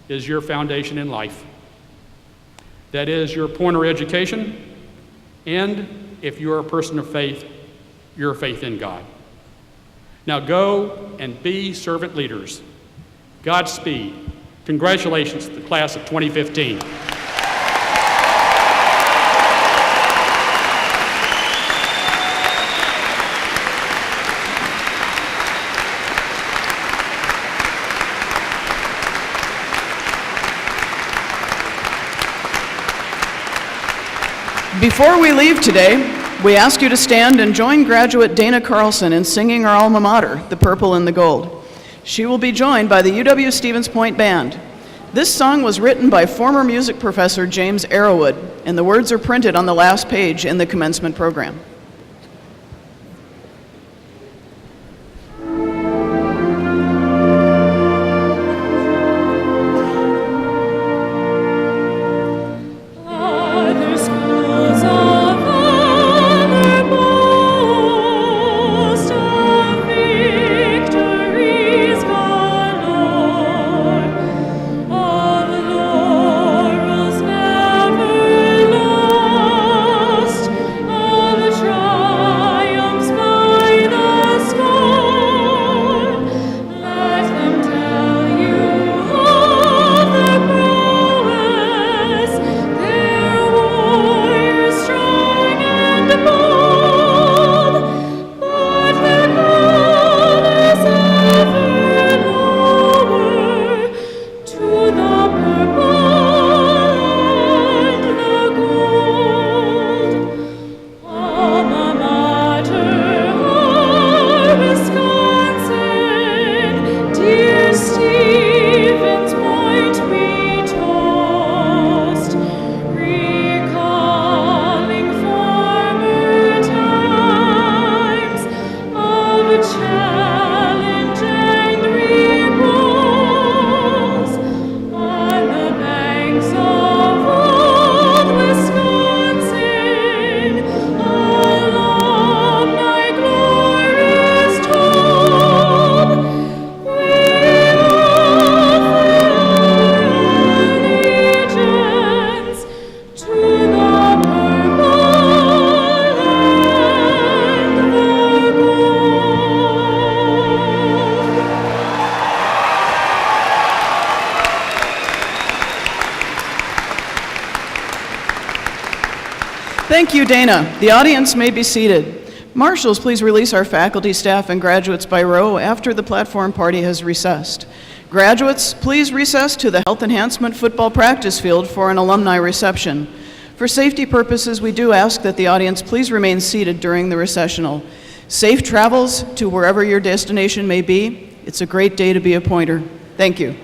is your foundation in life. That is your pointer education, and if you are a person of faith, your faith in God. Now go and be servant leaders. Godspeed. Congratulations to the class of 2015. Before we leave today, we ask you to stand and join graduate Dana Carlson in singing our alma mater, The Purple and the Gold. She will be joined by the UW-Stevens Point Band. This song was written by former music professor James Arrowwood, and the words are printed on the last page in the commencement program. Of Thank you, Dana. The audience may be seated. Marshals, please release our faculty, staff, and graduates by row after the platform party has recessed. Graduates, please recess to the Health Enhancement Football Practice Field for an alumni reception. For safety purposes, we do ask that the audience please remain seated during the recessional. Safe travels to wherever your destination may be. It's a great day to be a Pointer. Thank you.